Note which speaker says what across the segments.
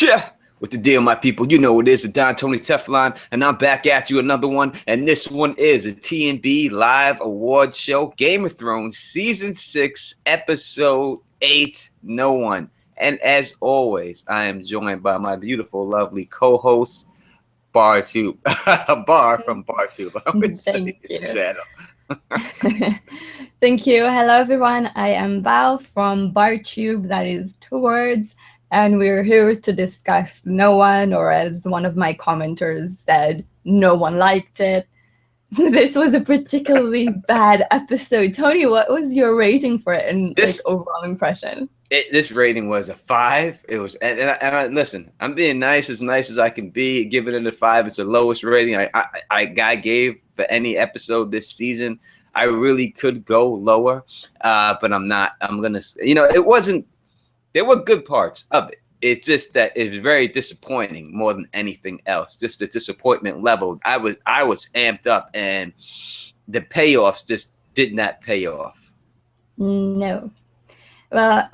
Speaker 1: Yeah. What the deal, my people? You know it is, the Don Tony Teflon, and I'm back at you another one. And this one is a T&B live award show, Game of Thrones, Season 6, Episode 8, No One. And as always, I am joined by my beautiful, lovely co-host, BarTube. Bar from BarTube. I would say
Speaker 2: Thank you.
Speaker 1: Shadow.
Speaker 2: Thank you. Hello, everyone. I am Val from BarTube. That is 2 words. And we're here to discuss No One, or as one of my commenters said, no one liked it. This was a particularly bad episode. Tony, what was your rating for it and overall impression?
Speaker 1: This rating was a 5. It was, and listen, I'm being nice as I can be. Giving it a 5. It's the lowest rating I gave for any episode this season. I really could go lower, but I'm not. I'm gonna, it wasn't. There were good parts of it. It's just that it's very disappointing more than anything else. Just the disappointment level. I was amped up, and the payoffs just did not pay off.
Speaker 2: No. Well,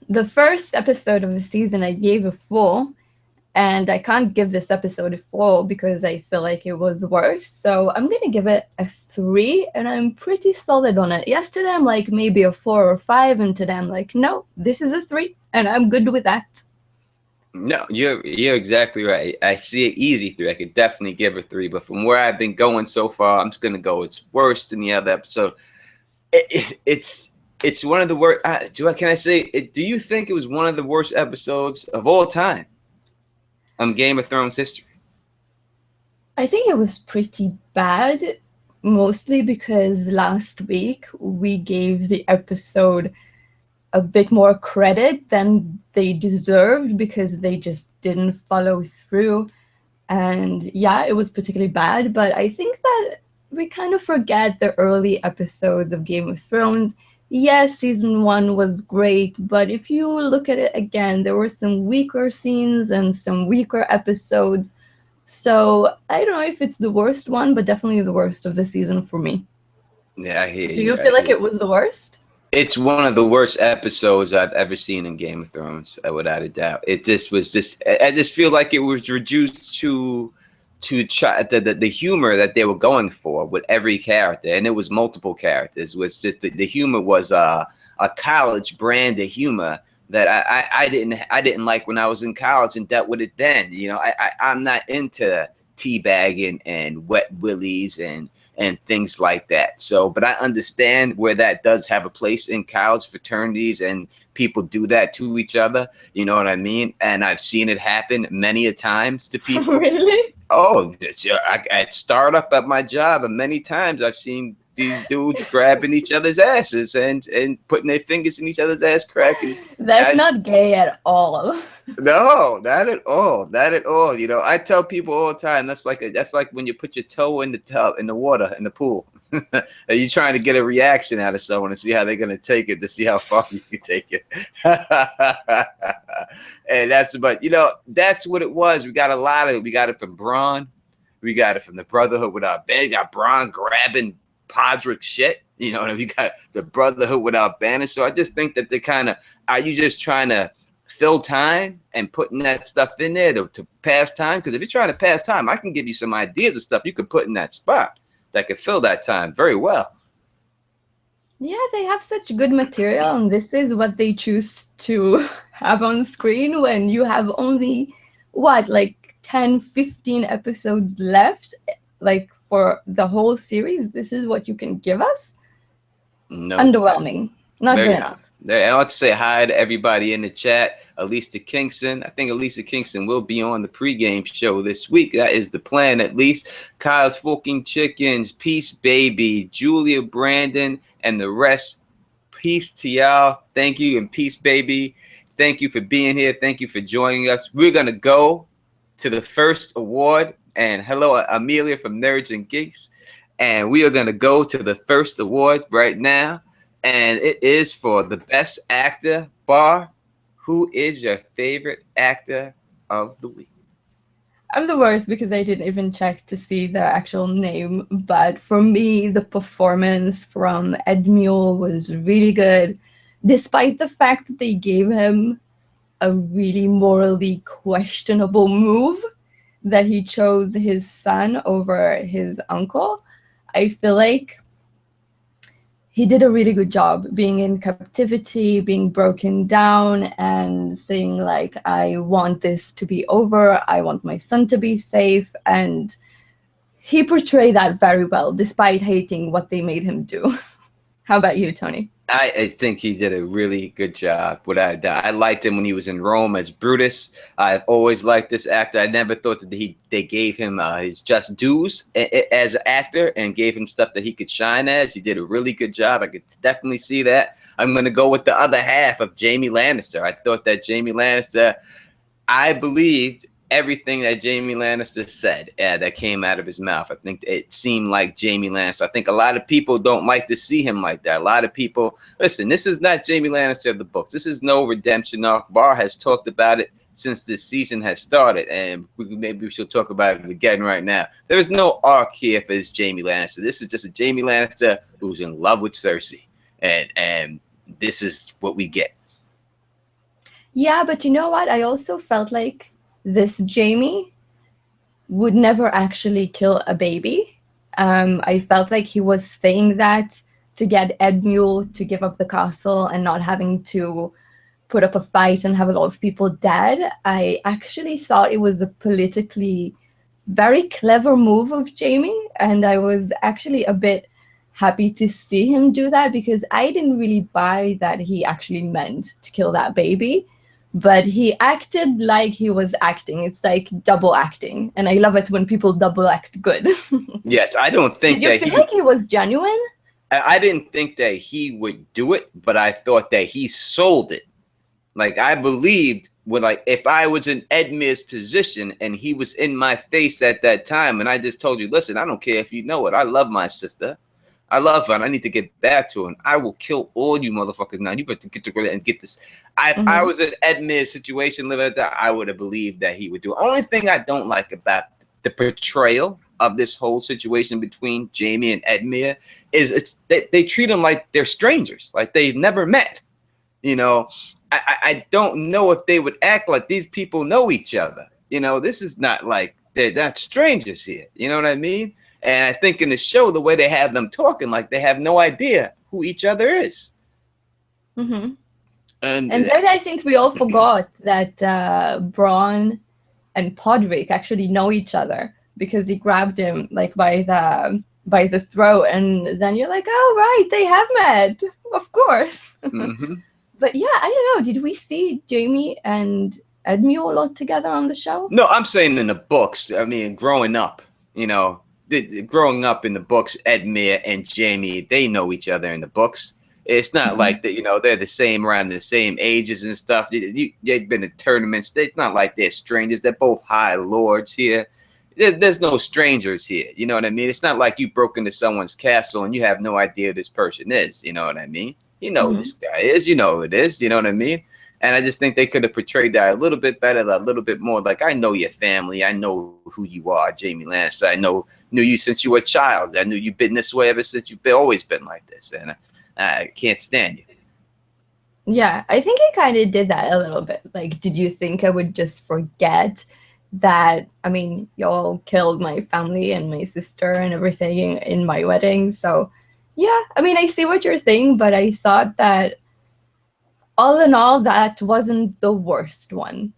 Speaker 2: the first episode of the season I gave a 4, and I can't give this episode a 4 because I feel like it was worse. So I'm going to give it a 3, and I'm pretty solid on it. Yesterday I'm like maybe a 4 or 5, and today I'm like, no, this is a 3, and I'm good with that.
Speaker 1: No, you're exactly right. I see it easy 3. I could definitely give a 3, but from where I've been going so far, I'm just going to go it's worse than the other episode. It's one of the worst. Can I say it? Do you think it was one of the worst episodes of all time? Game of Thrones history.
Speaker 2: I think it was pretty bad, mostly because last week we gave the episode a bit more credit than they deserved because they just didn't follow through. And yeah, it was particularly bad, but I think that we kind of forget the early episodes of Game of Thrones. Yes, season 1 was great, but if you look at it again, there were some weaker scenes and some weaker episodes. So I don't know if it's the worst one, but definitely the worst of the season for me.
Speaker 1: Yeah, I hear you.
Speaker 2: Do you feel like it was the worst?
Speaker 1: It's one of the worst episodes I've ever seen in Game of Thrones, without a doubt. It just was I just feel like it was reduced to try the humor that they were going for with every character, and it was multiple characters. It was just the humor was a college brand of humor that I didn't like when I was in college and dealt with it then. I'm not into teabagging and wet willies and things like that. So, but I understand where that does have a place in college fraternities, and people do that to each other. You know what I mean? And I've seen it happen many a times to people.
Speaker 2: Really?
Speaker 1: Oh, at startup at my job, and many times I've seen these dudes grabbing each other's asses and putting their fingers in each other's ass crack.
Speaker 2: That's not gay at all.
Speaker 1: No, not at all. Not at all. I tell people all the time, that's like when you put your toe in the tub, in the water, in the pool. Are you trying to get a reaction out of someone and see how they're going to take it, to see how far you can take it? And that's what it was. We got a lot of it. We got it from Bronn. We got it from the Brotherhood without Banner. You got Bronn grabbing Podrick shit. We got the Brotherhood without Banner. So I just think that they kind of, are you just trying to fill time and putting that stuff in there to pass time? Because if you're trying to pass time, I can give you some ideas of stuff you could put in that spot that could fill that time very well.
Speaker 2: Yeah, they have such good material, and this is what they choose to have on screen when you have only, 10, 15 episodes left, for the whole series. This is what you can give us? No. Underwhelming. Not good enough.
Speaker 1: I want to say hi to everybody in the chat. Elisa Kingston. I think Elisa Kingston will be on the pregame show this week. That is the plan, at least. Kyle's Fucking Chickens, Peace Baby, Julia Brandon, and the rest. Peace to y'all. Thank you, and peace, baby. Thank you for being here. Thank you for joining us. We're going to go to the first award. And hello, Amelia from Nerds and Geeks. And we are going to go to the first award right now. And it is for the best actor. Bar, who is your favorite actor of the week?
Speaker 2: I'm the worst because I didn't even check to see the actual name. But for me, the performance from Ed Mule was really good. Despite the fact that they gave him a really morally questionable move that he chose his son over his uncle. I feel like he did a really good job being in captivity, being broken down, and saying, like, I want this to be over. I want my son to be safe. And he portrayed that very well, despite hating what they made him do. How about you, Tony?
Speaker 1: I think he did a really good job. Without a doubt, I liked him when he was in Rome as Brutus. I've always liked this actor. I never thought that they gave him his just dues as an actor and gave him stuff that he could shine as. He did a really good job. I could definitely see that. I'm going to go with the other half of Jamie Lannister. I thought that Jamie Lannister, I believed everything that Jamie Lannister said that came out of his mouth. I think it seemed like Jamie Lannister. I think a lot of people don't like to see him like that. A lot of people, listen, this is not Jamie Lannister of the books. This is no redemption arc. Barr has talked about it since this season has started, and maybe we should talk about it again right now. There is no arc here for this Jamie Lannister. This is just a Jamie Lannister who's in love with Cersei, and this is what we get.
Speaker 2: Yeah, but you know what? I also felt like this Jamie would never actually kill a baby. I felt like he was saying that to get Edmure to give up the castle and not having to put up a fight and have a lot of people dead. I actually thought it was a politically very clever move of Jamie, and I was actually a bit happy to see him do that, because I didn't really buy that he actually meant to kill that baby. But he acted like he was acting. It's like double acting. And I love it when people double act good.
Speaker 1: Yes, I don't think
Speaker 2: Did you feel like he was genuine?
Speaker 1: I didn't think that he would do it, but I thought that he sold it. Like, I believed when, like, if I was in Edmure's position and he was in my face at that time, and I just told you, listen, I don't care if you know it. I love my sister. I love her, and I need to get back to her. And I will kill all you motherfuckers now. You better get together and get this. If I was in Edmure's situation, living at that, I would have believed that he would do it. Only thing I don't like about the portrayal of this whole situation between Jamie and Edmure is they treat them like they're strangers, like they've never met. You know, I don't know if they would act like these people know each other. You know, this is not like they're not strangers here. You know what I mean? And I think in the show, the way they have them talking, like they have no idea who each other is.
Speaker 2: Mm-hmm. And then I think we all forgot that Bronn and Podrick actually know each other, because he grabbed him like by the throat, and then you're like, oh right, they have met, of course.
Speaker 1: Mm-hmm.
Speaker 2: But yeah, I don't know. Did we see Jamie and Edmure a lot together on the show?
Speaker 1: No, I'm saying in the books. I mean, growing up, you know, growing up in the books, Edmure and Jamie, they know each other in the books. It's not like that, you know, they're the same, around the same ages and stuff. They've been in tournaments. It's not like they're strangers. They're both high lords here. There's no strangers here. You know what I mean? It's not like you broke into someone's castle and you have no idea who this person is. You know what I mean? You know who this guy is. You know who it is. You know what I mean? And I just think they could have portrayed that a little bit better, a little bit more. Like, I know your family. I know who you are, Jamie Lannister. I knew you since you were a child. I knew you've been this way ever since you've always been like this. And I can't stand you.
Speaker 2: Yeah, I think he kind of did that a little bit. Like, did you think I would just forget that? I mean, y'all killed my family and my sister and everything in my wedding. So, yeah, I mean, I see what you're saying, but I thought that all in all, that wasn't the worst one.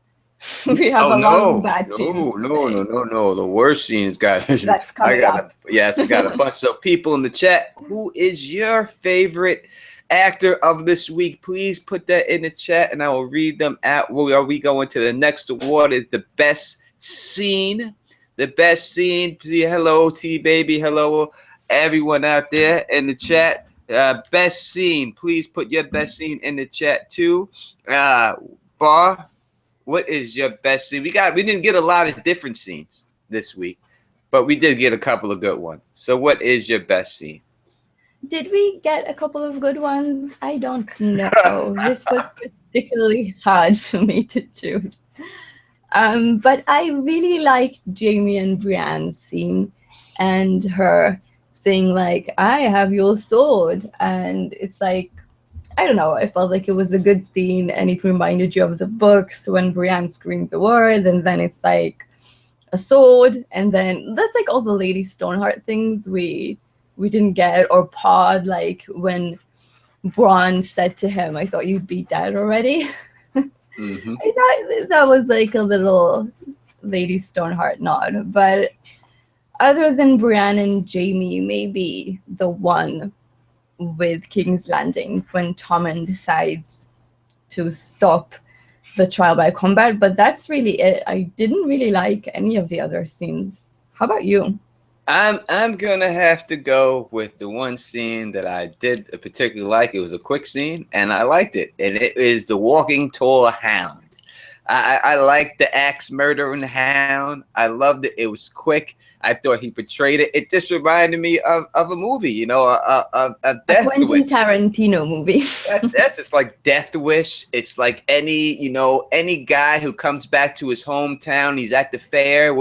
Speaker 2: We have a lot of bad scenes.
Speaker 1: No. The worst scenes, guys.
Speaker 2: That's coming up.
Speaker 1: I got a bunch of people in the chat. Who is your favorite actor of this week? Please put that in the chat, and I will read them out. Are we going to the next award? Is the best scene? The best scene. Hello, T baby. Hello, everyone out there in the chat. Best scene. Please put your best scene in the chat too. Bar, what is your best scene? We didn't get a lot of different scenes this week, but we did get a couple of good ones. So what is your best scene?
Speaker 2: Did we get a couple of good ones? I don't know. This was particularly hard for me to choose. But I really liked Jamie and Brienne's scene, and her saying like, I have your sword. And it's like, I don't know, I felt like it was a good scene, and it reminded you of the books when Brienne screams a word, and then it's like a sword, and then that's like all the Lady Stoneheart things we didn't get, or Pod, like when Bronn said to him, "I thought you'd be dead already."
Speaker 1: Mm-hmm.
Speaker 2: I thought that was like a little Lady Stoneheart nod, but other than Brienne and Jaime, maybe the one with King's Landing when Tommen decides to stop the trial by combat, but that's really it. I didn't really like any of the other scenes. How about you?
Speaker 1: I'm gonna have to go with the one scene that I did particularly like. It was a quick scene, and I liked it, and it is the walking tall hound. I liked the axe murdering hound. I loved it. It was quick. I thought he portrayed it. It just reminded me of a movie, you know, of
Speaker 2: A
Speaker 1: Death
Speaker 2: Quentin
Speaker 1: Wish.
Speaker 2: Tarantino movie.
Speaker 1: That's just like Death Wish. It's like any guy who comes back to his hometown. He's at the fair.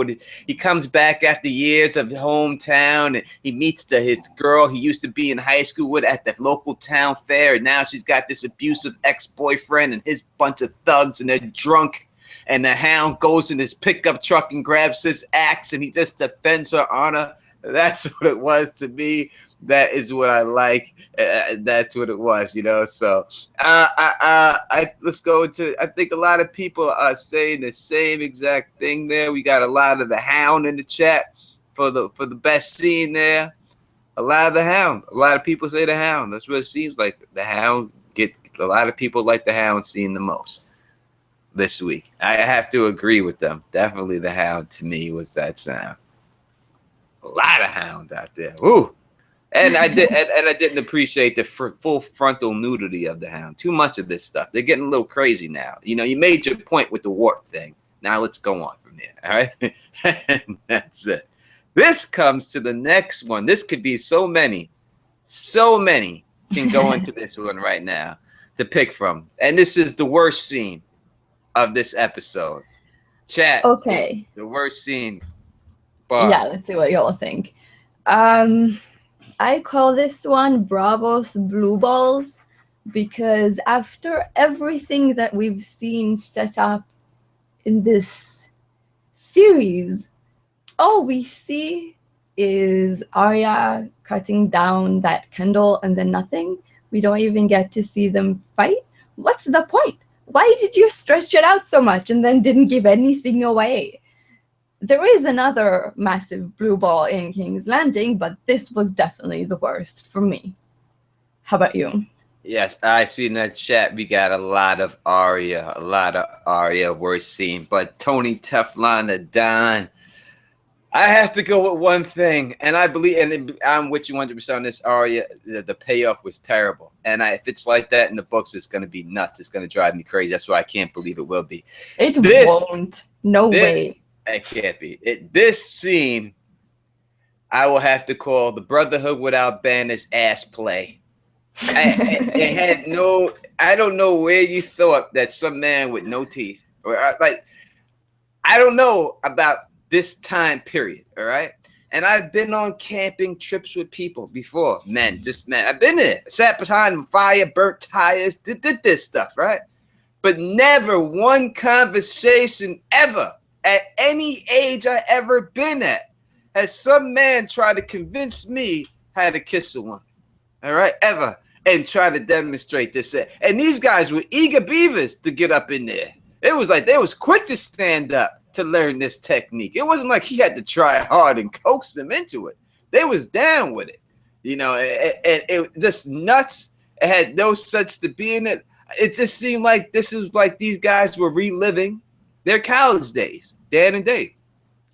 Speaker 1: He comes back after years of hometown, and he meets his girl he used to be in high school with at the local town fair. And now she's got this abusive ex-boyfriend and his bunch of thugs, and they're drunk. And the hound goes in his pickup truck and grabs his axe, and he just defends her honor. That's what it was to me. That is what I like. That's what it was, you know. So, let's go into. I think a lot of people are saying the same exact thing there. We got a lot of the hound in the chat for the best scene there. A lot of the hound. A lot of people say the hound. That's what it seems like. The hound get a lot of people like the hound scene the most this week. I have to agree with them. Definitely the hound to me was that sound. A lot of hound out there. Ooh. And I didn't appreciate the full frontal nudity of the hound. Too much of this stuff. They're getting a little crazy now. You know, you made your point with the warp thing. Now let's go on from there. All right. And that's it. This comes to the next one. This could be so many can go into this one right now to pick from. And this is the worst scene of this episode. Chat.
Speaker 2: Okay.
Speaker 1: The worst scene.
Speaker 2: Yeah, let's see what y'all think. I call this one Bravos Blue Balls because after everything that we've seen set up in this series, all we see is Arya cutting down that candle and then nothing. We don't even get to see them fight. What's the point? Why did you stretch it out so much and then didn't give anything away? There is another massive blue ball in King's Landing, but this was definitely the worst for me. How about you?
Speaker 1: Yes, I see in that chat we got a lot of Arya worst scene, but Tony Teflon Don. I have to go with one thing, and I believe, and I'm with you 100% on this, Arya. The payoff was terrible, and if it's like that in the books, it's going to be nuts. It's going to drive me crazy. That's why I can't believe it will be.
Speaker 2: It won't. No way.
Speaker 1: It can't be. This scene, I will have to call the Brotherhood Without Banners ass play. It had no. I don't know where you thought that some man with no teeth, or like, I don't know about this time period, all right? And I've been on camping trips with people before, just men. I've been there, sat behind fire, burnt tires, did this stuff, right? But never one conversation ever at any age I ever been at has some man tried to convince me how to kiss a woman, all right, ever, and try to demonstrate this. And these guys were eager beavers to get up in there. It was like they was quick to stand up to learn this technique. It wasn't like he had to try hard and coax them into it. They was down with it, you know, and it just nuts. It had no sense to be in it. It just seemed like this is like these guys were reliving their college days, Dan and Dave.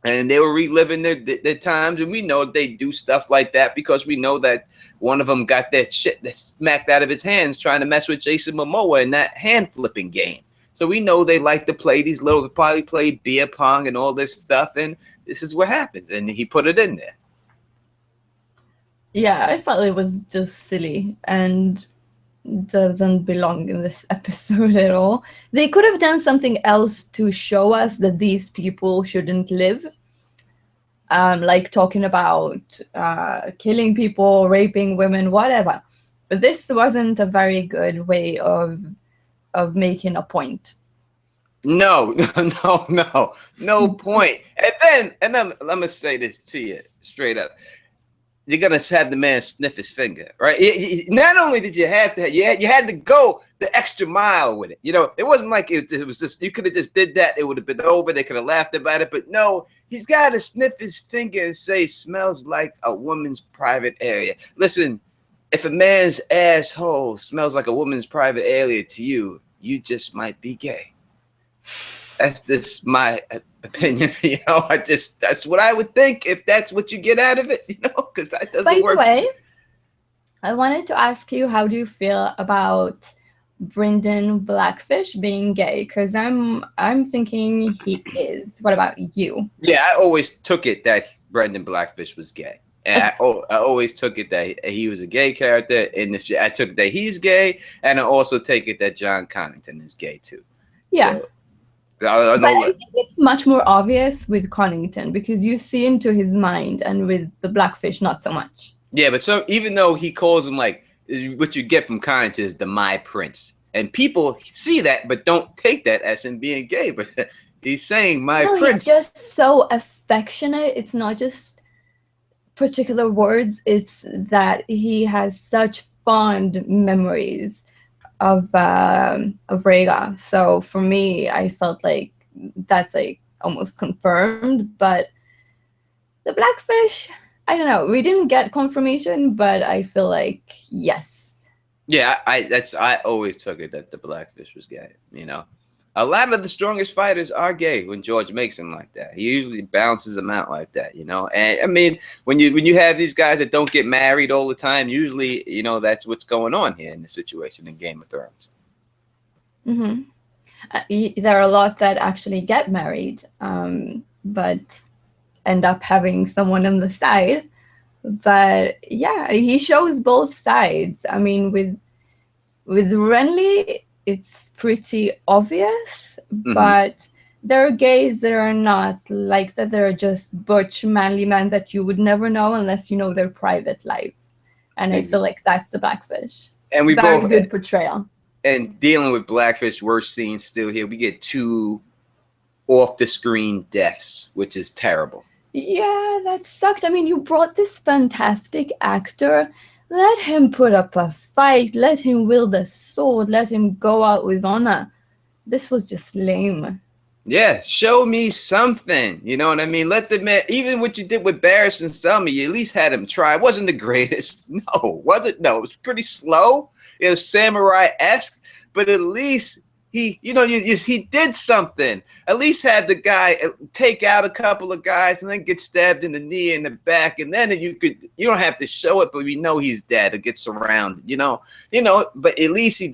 Speaker 1: And they were reliving their times, and we know they do stuff like that because we know that one of them got that shit that smacked out of his hands trying to mess with Jason Momoa in that hand flipping game. So we know they like to play these little, probably play beer pong and all this stuff, and this is what happens. And he put it in there.
Speaker 2: Yeah, I felt it was just silly and doesn't belong in this episode at all. They could have done something else to show us that these people shouldn't live. Like talking about killing people, raping women, whatever. this wasn't a very good way of making a point.
Speaker 1: No, no point. And then I'm gonna say this to you straight up. You're gonna have the man sniff his finger, right? Not only did you have to, you had to go the extra mile with it. You know, it wasn't like it was just, you could have just did that. It would have been over. They could have laughed about it. But no, he's got to sniff his finger and say, smells like a woman's private area. Listen, if a man's asshole smells like a woman's private area to you, you just might be gay. That's just my opinion. You know, that's what I would think if that's what you get out of it, you know, because that doesn't work.
Speaker 2: By the way, I wanted to ask you, how do you feel about Brendan Blackfish being gay? Because I'm thinking he is. What about you?
Speaker 1: Yeah, I always took it that Brendan Blackfish was gay. And I always took it that he was a gay character. And I took it that he's gay. And I also take it that John Connington is gay too.
Speaker 2: Yeah.
Speaker 1: So,
Speaker 2: but I think it's much more obvious with Connington because you see into his mind, and with the Blackfish, not so much.
Speaker 1: Yeah, but so even though he calls him, like, what you get from Connington is the My Prince. And people see that, but don't take that as him being gay. But he's saying My Prince.
Speaker 2: He's just so affectionate. It's not just particular words. It's that he has such fond memories of Rhaegar. So for me, I felt like that's like almost confirmed. But the Blackfish, I don't know. We didn't get confirmation, but I feel like yes.
Speaker 1: Yeah, I always took it that the Blackfish was gay. You know, a lot of the strongest fighters are gay when George makes them like that. He usually bounces them out like that. You know, and I mean, when you have these guys that don't get married all the time, usually, you know, that's what's going on here in the situation in Game of Thrones.
Speaker 2: Mm-hmm. There are a lot that actually get married, but end up having someone on the side. But yeah, he shows both sides. I mean, with Renly, it's pretty obvious, but there are gays that are not like that. They're just butch, manly men that you would never know unless you know their private lives. And I feel like that's the Blackfish.
Speaker 1: And we
Speaker 2: Very
Speaker 1: both
Speaker 2: good portrayal.
Speaker 1: And dealing with Blackfish, we're seeing still here. We get 2 off the screen deaths, which is terrible.
Speaker 2: Yeah, that sucked. I mean, you brought this fantastic actor. Let him put up a fight. Let him wield a sword. Let him go out with honor. This was just lame.
Speaker 1: Yeah, show me something. You know what I mean? Let the man, even what you did with Barris and Selmy, you at least had him try. It wasn't the greatest. No, was it? No, it was pretty slow. It was samurai-esque, but at least he, you know, he did something. At least have the guy take out a couple of guys and then get stabbed in the knee and the back, and then you don't have to show it, but we know he's dead or get surrounded. You know. But at least we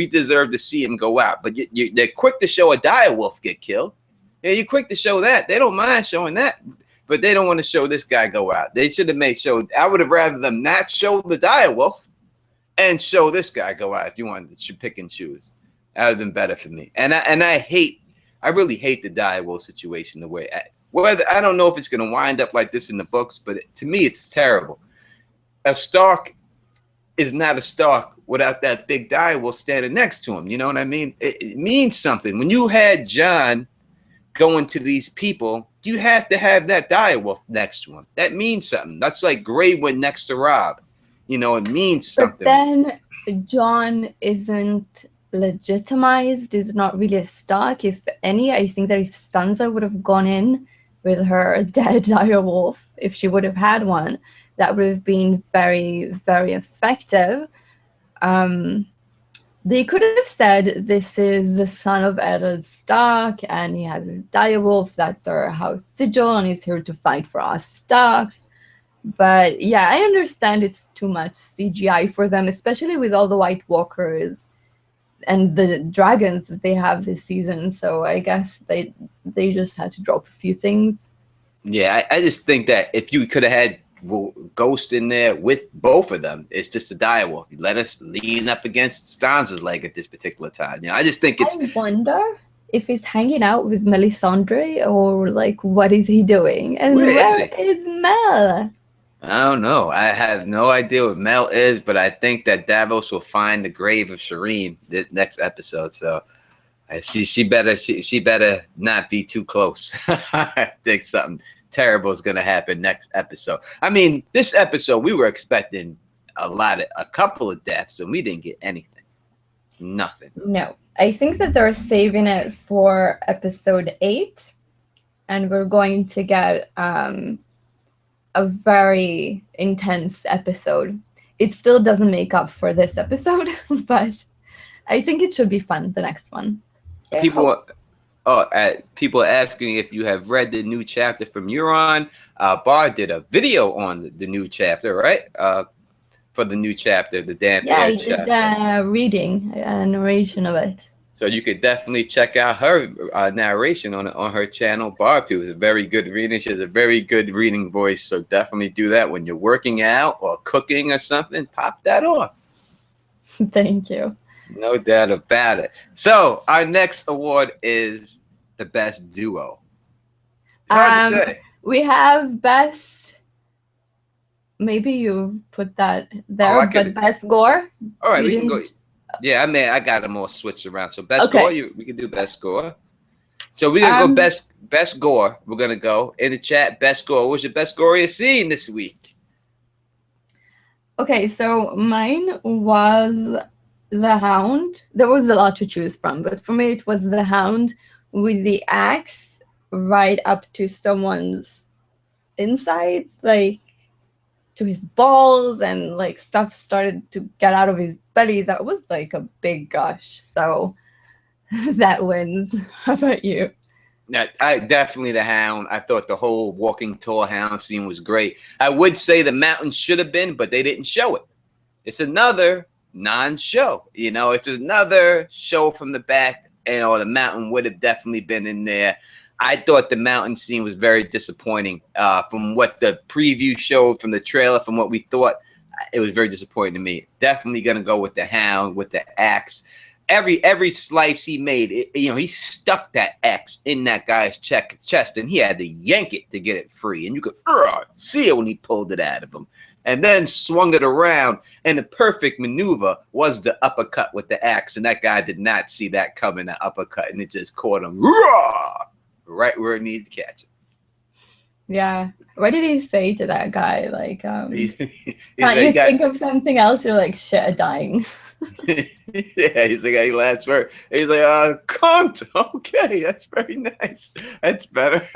Speaker 1: deserve to see him go out. But they're quick to show a direwolf get killed. Yeah, you're quick to show that. They don't mind showing that, but they don't want to show this guy go out. They should have made sure. I would have rather them not show the direwolf and show this guy go out if you wanted to pick and choose. That would have been better for me. And I really hate the direwolf situation. The way I don't know if it's going to wind up like this in the books, but to me, it's terrible. A Stark is not a Stark without that big direwolf standing next to him. You know what I mean? It means something. When you had Jon going to these people, you have to have that direwolf next to him. That means something. That's like Grey Wind next to Robb. You know, it means something.
Speaker 2: But then Jon isn't legitimized, is not really a Stark. If any, I think that if Sansa would have gone in with her dead direwolf, if she would have had one, that would have been very, very effective. They could have said, this is the son of Eddard Stark, and he has his direwolf, that's our house sigil, and he's here to fight for us Starks. But yeah, I understand it's too much CGI for them, especially with all the White Walkers and the dragons that they have this season. So I guess they just had to drop a few things.
Speaker 1: Yeah, I just think that if you could have had Ghost in there with both of them, it's just a direwolf. You let us lean up against Sansa's leg at this particular time. You know, I just think it's.
Speaker 2: I wonder if he's hanging out with Melisandre, or like what is he doing? And where is Mel?
Speaker 1: I don't know. I have no idea what Mel is, but I think that Davos will find the grave of Shireen the next episode. So she better not be too close. I think something terrible is going to happen next episode. I mean, this episode we were expecting a couple of deaths, and we didn't get anything. Nothing.
Speaker 2: No, I think that they're saving it for episode 8, and we're going to get a very intense episode. It still doesn't make up for this episode, but I think it should be fun, the next one.
Speaker 1: People are asking if you have read the new chapter from Euron. Bar did a video on the new chapter, right? For the new chapter, the Damp Air chapter.
Speaker 2: I did reading, a narration of it.
Speaker 1: So you could definitely check out her narration on her channel. Barb too is a very good reader. She has a very good reading voice. So definitely do that when you're working out or cooking or something. Pop that on.
Speaker 2: Thank you.
Speaker 1: No doubt about it. So our next award is the best duo. Hard to say.
Speaker 2: We have best. Maybe you put that there, but best gore.
Speaker 1: All right, we can go. Yeah, I got them all switched around. So best gore, we can do best gore. So we're gonna go best gore. We're gonna go in the chat. Best gore. What was your best gore you've seen this week?
Speaker 2: Okay, so mine was the Hound. There was a lot to choose from, but for me it was the Hound with the axe right up to someone's insides, like to his balls, and like stuff started to get out of his belly. That was like a big gush. So that wins. How about you?
Speaker 1: I definitely the Hound. I thought the whole walking tall hound scene was great. I would say the mountain should have been, but they didn't show it. It's another non-show. You know, it's another show from the back, and the mountain would have definitely been in there. I thought the mountain scene was very disappointing. From what the preview showed, from the trailer, from what we thought, it was very disappointing to me. Definitely gonna go with the Hound with the axe. Every slice he made, he stuck that axe in that guy's chest, and he had to yank it to get it free. And you could see it when he pulled it out of him, and then swung it around. And the perfect maneuver was the uppercut with the axe, and that guy did not see that coming, that uppercut, and it just caught him right where it needs to catch him.
Speaker 2: Yeah. What did he say to that guy? Like, can't you
Speaker 1: think
Speaker 2: of something else? You're like, shit, I'm dying.
Speaker 1: Yeah, he's like, he last word. He's like, cunt. Okay, that's very nice. That's better.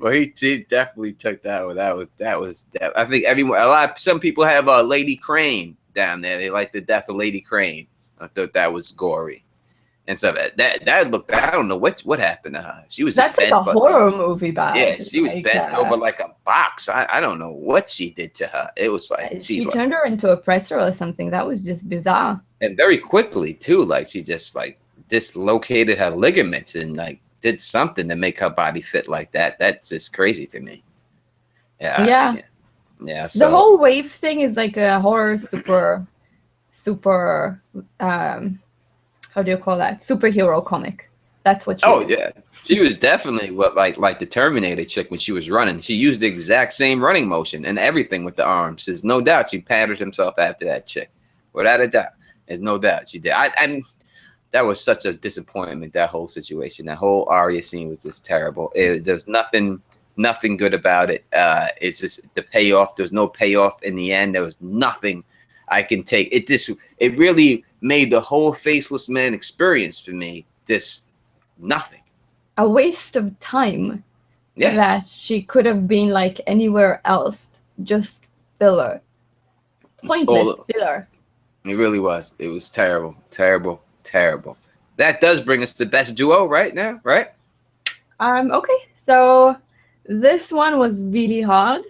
Speaker 1: Well, he definitely took that one. That was. I think some people have Lady Crane down there. They like the death of Lady Crane. I thought that was gory. And so that looked, I don't know what happened to her. She was
Speaker 2: that's like a horror movie bag.
Speaker 1: Yeah, she was bent over like a box. I don't know what she did to her. It was like
Speaker 2: she turned her into a pretzel or something. That was just bizarre.
Speaker 1: And very quickly too. Like she just like dislocated her ligaments and like did something to make her body fit like that. That's just crazy to me. Yeah. So
Speaker 2: the whole wave thing is like a horror super how do you call that? Superhero comic. That's what she did.
Speaker 1: Yeah. She was definitely like the Terminator chick when she was running. She used the exact same running motion and everything with the arms. There's no doubt she patterned herself after that chick. Without a doubt. There's no doubt she did. That was such a disappointment, that whole situation. That whole Arya scene was just terrible. There's nothing good about it. It's just the payoff. There's no payoff in the end. There was nothing I can take. It really made the whole Faceless Man experience for me this nothing.
Speaker 2: A waste of time. Yeah. That she could have been like anywhere else. Just filler. Pointless filler.
Speaker 1: It really was. It was terrible. Terrible. Terrible. That does bring us to best duo right now, right?
Speaker 2: Okay. So this one was really hard.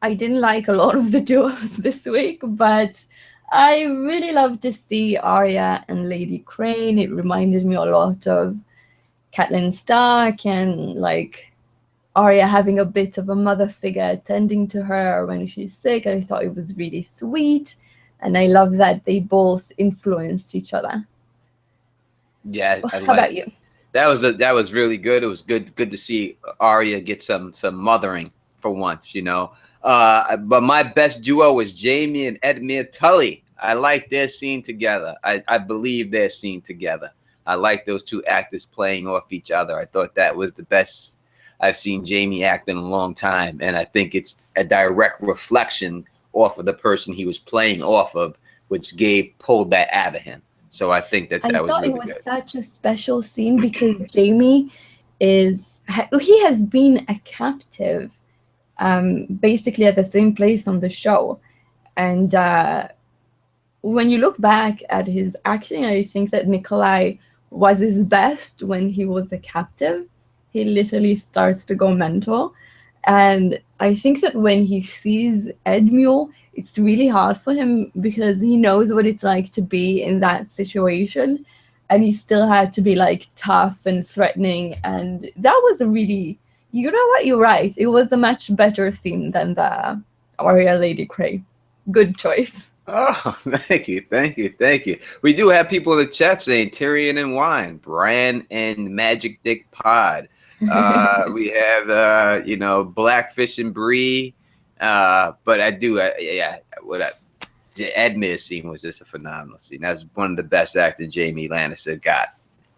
Speaker 2: I didn't like a lot of the duos this week, but I really love to see Arya and Lady Crane. It reminded me a lot of Catelyn Stark and like Arya having a bit of a mother figure tending to her when she's sick. I thought it was really sweet, and I love that they both influenced each other.
Speaker 1: Yeah.
Speaker 2: How about you?
Speaker 1: That was really good. It was good to see Arya get some mothering for once, you know. But my best duo was Jamie and Edmure Tully. I like their scene together. I believe their scene together. I like those two actors playing off each other. I thought that was the best I've seen Jamie act in a long time, and I think it's a direct reflection off of the person he was playing off of, which Gabe pulled that out of him. So I think that
Speaker 2: I
Speaker 1: was
Speaker 2: thought it
Speaker 1: really
Speaker 2: was
Speaker 1: good.
Speaker 2: such a special scene because Jamie he has been a captive, basically at the same place on the show, and when you look back at his acting, I think that Nikolai was his best when he was a captive. He literally starts to go mental. And I think that when he sees Edmure, it's really hard for him because he knows what it's like to be in that situation. And he still had to be like tough and threatening. And that was a really, you know what, you're right. It was a much better scene than the Arya Lady Grey. Good choice.
Speaker 1: Oh, thank you, thank you, thank you. We do have people in the chat saying Tyrion and Wine, Brian and Magic Dick Pod. We have you know, Blackfish and Bree. But I do, yeah. The Edmure scene was just a phenomenal scene. That was one of the best actors Jamie Lannister got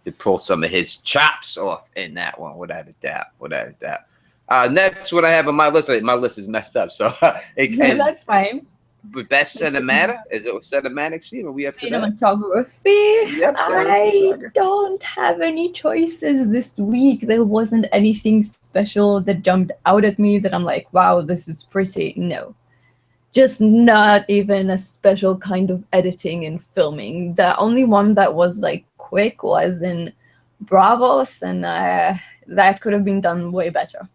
Speaker 1: to pull some of his chops off in that one, without a doubt, without a doubt. Next, what I have on my list is messed up, so
Speaker 2: That's fine.
Speaker 1: but best cinematic? Is it a cinematic scene? Are we up to that?
Speaker 2: Cinematography.
Speaker 1: Yep,
Speaker 2: I don't have any choices this week. There wasn't anything special that jumped out at me that I'm like, wow, this is pretty. No. Just not even a special kind of editing and filming. The only one that was like quick was in Bravos, and that could have been done way better.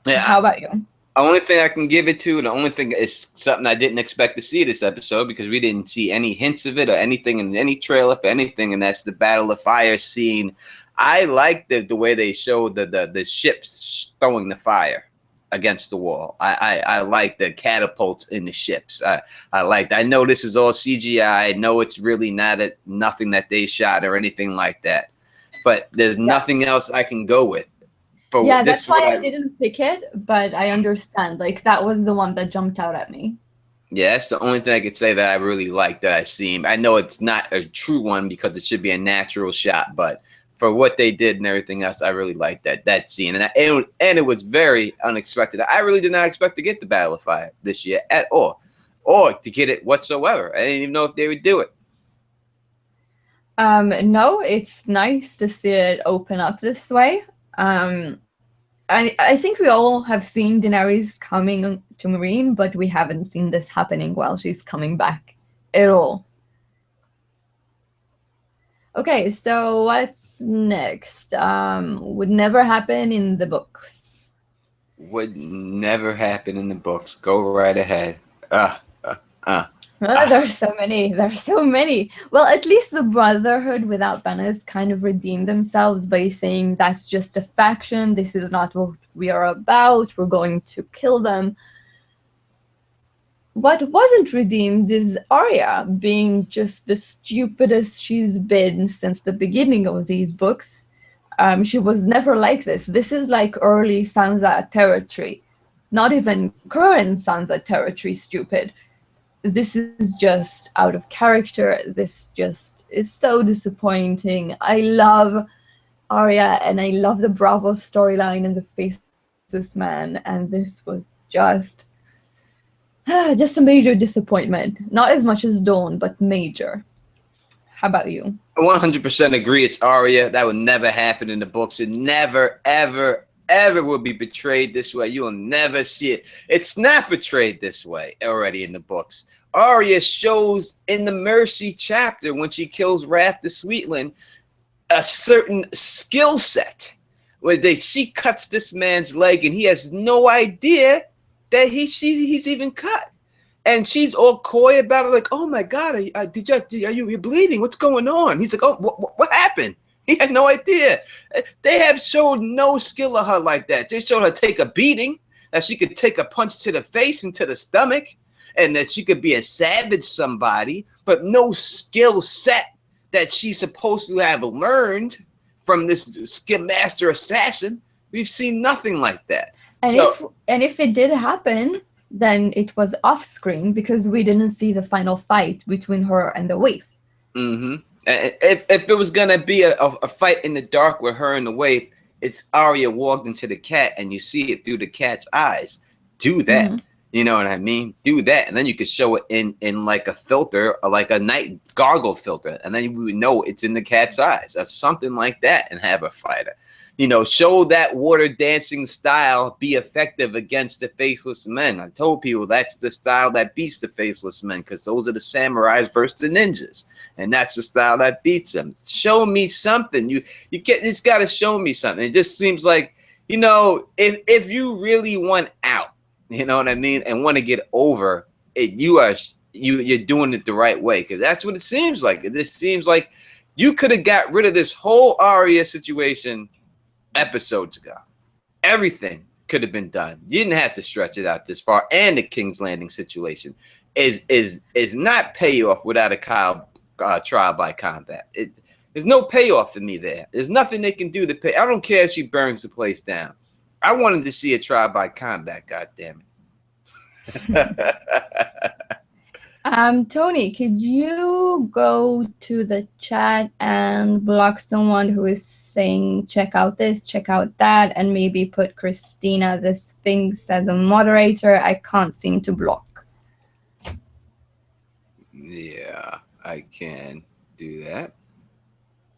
Speaker 1: Yeah.
Speaker 2: How about you?
Speaker 1: The only thing I can give it to, the only thing is something I didn't expect to see this episode because we didn't see any hints of it or anything in any trailer for anything, and that's the Battle of Fire scene. I like the way they showed the ships throwing the fire against the wall. I like the catapults in the ships. I know this is all CGI. I know it's really nothing that they shot or anything like that, but there's nothing else I can go with.
Speaker 2: Yeah, that's why I didn't pick it, but I understand. Like, that was the one that jumped out at me.
Speaker 1: Yeah, that's the only thing I could say that I really like that I've seen. I know it's not a true one because it should be a natural shot, but for what they did and everything else, I really like that scene. And it was very unexpected. I really did not expect to get the Battle of Fire this year at all, or to get it whatsoever. I didn't even know if they would do it.
Speaker 2: No, it's nice to see it open up this way. I think we all have seen Daenerys coming to Meereen, but we haven't seen this happening while she's coming back at all. Okay, so what's next? Would never happen in the books.
Speaker 1: Would never happen in the books. Go right ahead.
Speaker 2: There's so many. There's so many. Well, at least the Brotherhood without banners kind of redeemed themselves by saying that's just a faction. This is not what we are about. We're going to kill them. What wasn't redeemed is Arya being just the stupidest she's been since the beginning of these books. She was never like this. This is like early Sansa territory. Not even current Sansa territory stupid. This is just out of character. This just is so disappointing. I love Arya and I love the Bravo storyline and the Faceless Man, and this was just a major disappointment. Not as much as Dawn, but major. How about you?
Speaker 1: 100% agree. It's Arya. That would never happen in the books. It never, ever, ever will be portrayed this way. You'll never see it. It's not portrayed this way already in the books. Arya shows in the Mercy chapter when she kills Wrath the Sweetland a certain skill set where she cuts this man's leg and he has no idea that he's even cut. And she's all coy about it, like, "Oh my God, are you bleeding? What's going on?" He's like, "Oh, what happened?" He had no idea. They have showed no skill of her like that. They showed her take a beating, that she could take a punch to the face and to the stomach, and that she could be a savage somebody, but no skill set that she's supposed to have learned from this Skip Master assassin. We've seen nothing like that.
Speaker 2: And if it did happen, then it was off screen because we didn't see the final fight between her and the waif.
Speaker 1: Mm-hmm. If it was gonna be a fight in the dark with her and the waif, it's Arya walked into the cat and you see it through the cat's eyes. Do that. Mm-hmm. You know what I mean? Do that, and then you could show it in like a filter, or like a night goggle filter, and then you would know it's in the cat's eyes. That's something like that, and have a fighter. You know, show that water dancing style be effective against the faceless men. I told people that's the style that beats the faceless men, because those are the samurais versus the ninjas, and that's the style that beats them. Show me something. It's got to show me something. It just seems like, you know, if you really want out, you know what I mean, and want to get over it, you're doing it the right way, because that's what it seems like. This seems like you could have got rid of this whole Arya situation episodes ago. Everything could have been done. You didn't have to stretch it out this far. And the King's Landing situation is not payoff without a trial by combat. There's no payoff for me there. There's nothing they can do to pay. I don't care if she burns the place down. I wanted to see a trial by combat, God damn it.
Speaker 2: Tony, could you go to the chat and block someone who is saying check out this, check out that, and maybe put Christina the Sphinx as a moderator? I can't seem to block.
Speaker 1: Yeah, I can do that.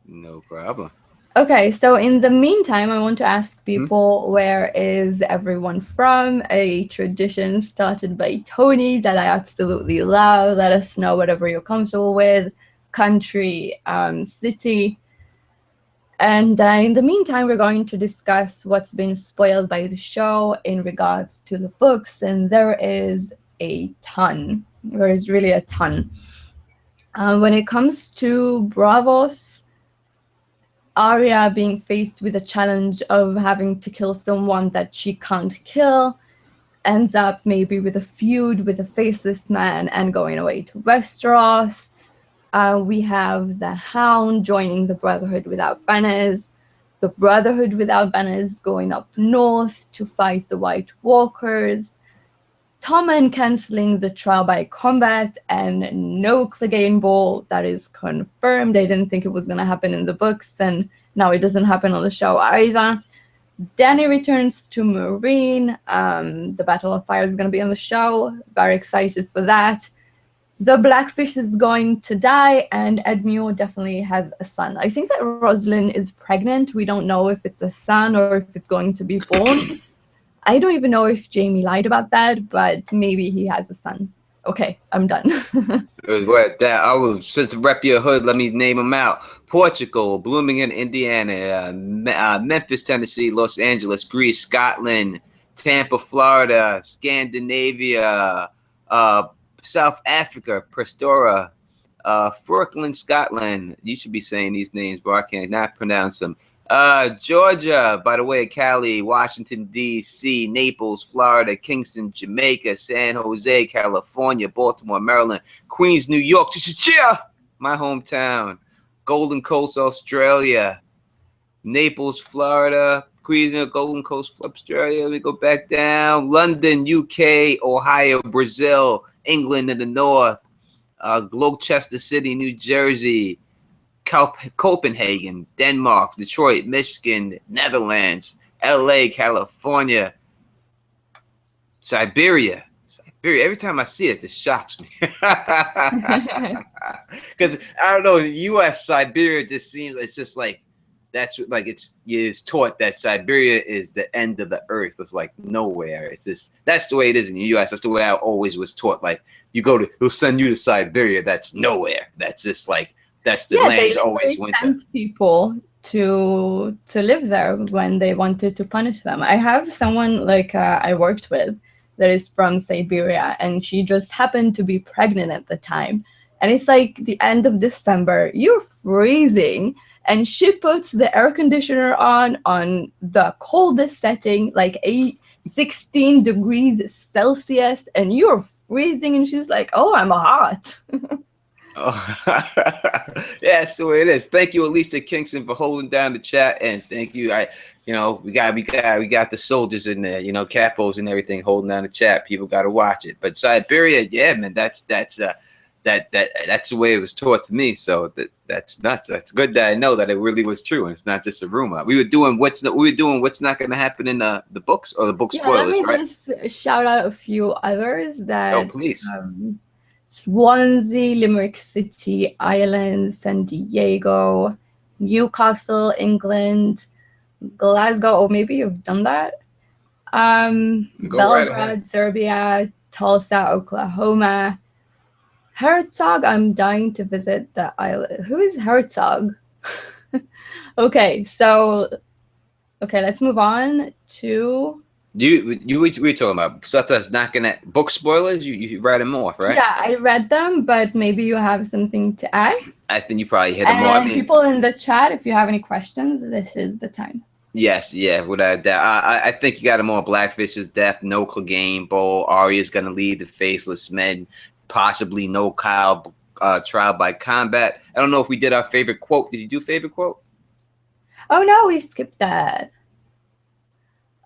Speaker 1: No problem.
Speaker 2: Okay, so in the meantime, I want to ask people, where is everyone from? A tradition started by Tony that I absolutely love. Let us know whatever you're comfortable with, country, city. And in the meantime, we're going to discuss what's been spoiled by the show in regards to the books. And there is a ton. There is really a ton. When it comes to Bravos, Arya being faced with a challenge of having to kill someone that she can't kill, ends up maybe with a feud with a faceless man and going away to Westeros. We have the Hound joining the Brotherhood without banners, the Brotherhood without banners going up north to fight the White Walkers, Tommen cancelling the trial by combat, and no Clegane Ball. That is confirmed. I didn't think it was going to happen in the books, and now it doesn't happen on the show either. Dany returns to Meereen. The Battle of Fire is going to be on the show. Very excited for that. The Blackfish is going to die, and Edmure definitely has a son. I think that Rosalind is pregnant. We don't know if it's a son or if it's going to be born. I don't even know if Jamie lied about that, but maybe he has a son. Okay, I'm done.
Speaker 1: I will, since rep your hood, let me name them out. Portugal, Bloomington, Indiana, Memphis, Tennessee, Los Angeles, Greece, Scotland, Tampa, Florida, Scandinavia, South Africa, Prestora, Brooklyn, Scotland. You should be saying these names, but I can't not pronounce them. Georgia, by the way, Cali, Washington, D.C., Naples, Florida, Kingston, Jamaica, San Jose, California, Baltimore, Maryland, Queens, New York, my hometown, Golden Coast, Australia, Naples, Florida, Queens, Golden Coast, Australia. We go back down, London, UK, Ohio, Brazil, England in the north, Gloucester City, New Jersey, Copenhagen, Denmark, Detroit, Michigan, Netherlands, LA, California, Siberia. Every time I see it, this shocks me. Because I don't know, the U.S. Siberia just seems, it's just like, that's like it's taught that Siberia is the end of the earth. It's like nowhere. It's just, that's the way it is in the U.S. That's the way I always was taught. Like, we'll send you to Siberia. That's nowhere. That's just like, that's the land
Speaker 2: they
Speaker 1: always went there.
Speaker 2: Sent people to live there when they wanted to punish them. I have someone like I worked with that is from Siberia, and she just happened to be pregnant at the time. And it's like the end of December, you're freezing, and she puts the air conditioner on the coldest setting, like 16 degrees Celsius, and you're freezing, and she's like, "Oh, I'm hot."
Speaker 1: Oh. Yeah, that's the way it is. Thank you, Alicia Kingston, for holding down the chat, and thank you. We got the soldiers in there, capos and everything holding down the chat. People got to watch it. But Siberia, yeah, man, that's the way it was taught to me. So that's nuts. That's good that I know that it really was true, and it's not just a rumor. We were doing what's not going to happen in the books or the book spoilers,
Speaker 2: let me
Speaker 1: right?
Speaker 2: just shout out a few others
Speaker 1: Oh,
Speaker 2: that
Speaker 1: please.
Speaker 2: Swansea, Limerick City, Ireland, San Diego, Newcastle, England, Glasgow. Or maybe you've done that.
Speaker 1: Go right ahead.
Speaker 2: Belgrade, Serbia, Tulsa, Oklahoma. Herzog, I'm dying to visit the island. Who is Herzog? Okay, let's move on to.
Speaker 1: We were talking about stuff that's not gonna book spoilers. You read them off, right?
Speaker 2: Yeah, I read them, but maybe you have something to add.
Speaker 1: I think you probably hit them all.
Speaker 2: And people in the chat, if you have any questions, this is the time.
Speaker 1: Yes, yeah, without doubt. I think you got them all. Blackfish's death, no Clegane Bowl. Arya's gonna lead the Faceless Men. Possibly no Kyle trial by combat. I don't know if we did our favorite quote. Did you do favorite quote?
Speaker 2: Oh no, we skipped that.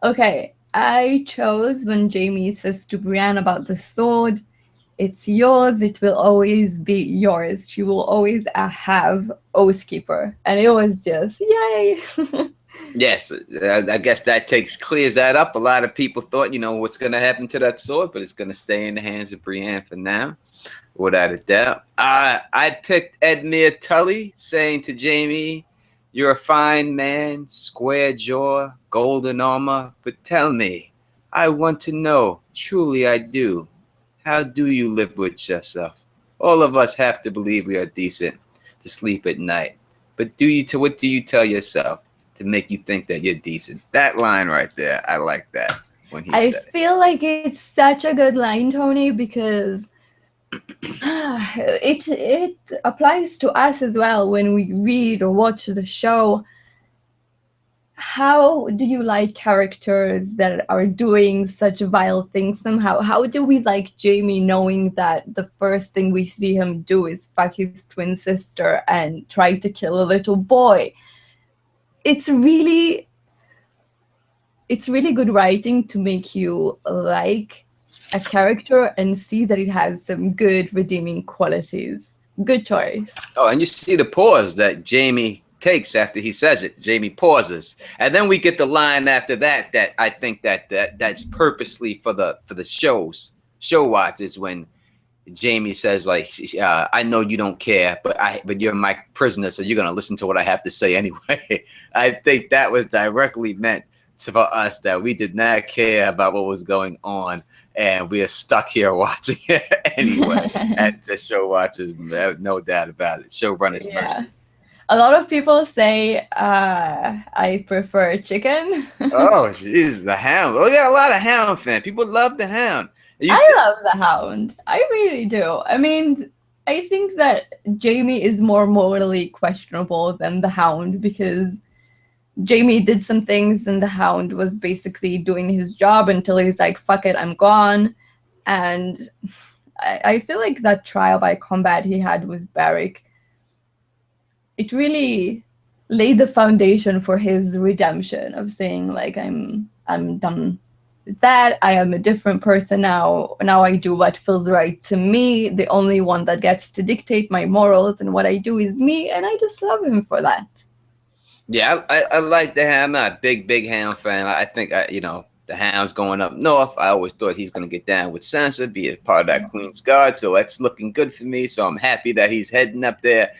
Speaker 2: Okay, I chose when Jaime says to Brienne about the sword, "It's yours, it will always be yours. She will always have Oathkeeper." And it was just, yay!
Speaker 1: Yes, I guess that clears that up. A lot of people thought, what's going to happen to that sword, but it's going to stay in the hands of Brienne for now, without a doubt. I picked Edmure Tully saying to Jaime, "You're a fine man, square jaw, golden armor, but tell me, I want to know, truly I do, how do you live with yourself? All of us have to believe we are decent to sleep at night, but what do you tell yourself to make you think that you're decent?" That line right there, I like that when he said it.
Speaker 2: I feel like it's such a good line, Tony, because it applies to us as well when we read or watch the show. How do you like characters that are doing such vile things somehow? How do we like Jaime knowing that the first thing we see him do is fuck his twin sister and try to kill a little boy? It's really good writing to make you like a character and see that it has some good redeeming qualities. Good choice.
Speaker 1: Oh, and you see the pause that Jaime takes after he says it. Jaime pauses, and then we get the line after that I think that's purposely for the show watchers, when Jaime says, like, "I know you don't care, but you're my prisoner, so you're gonna listen to what I have to say anyway." I think that was directly meant for us, that we did not care about what was going on, and we are stuck here watching it anyway. And the show watchers, no doubt about it. Showrunners mercy.
Speaker 2: A lot of people say I prefer chicken.
Speaker 1: Oh, jeez, the Hound. We got a lot of Hound fans. People love the Hound.
Speaker 2: I love the Hound. I really do. I mean, I think that Jaime is more morally questionable than the Hound, because Jaime did some things and the Hound was basically doing his job until he's like, "Fuck it, I'm gone." And I feel like that trial by combat he had with Barrick, it really laid the foundation for his redemption of saying, like, I'm done with that. I am a different person now. Now I do what feels right to me. The only one that gets to dictate my morals and what I do is me, and I just love him for that.
Speaker 1: Yeah, I like the Hound. I'm not a big Hound fan. I think the Hound's going up north. I always thought he's going to get down with Sansa, be a part of that Queen's Guard. So that's looking good for me. So I'm happy that he's heading up there.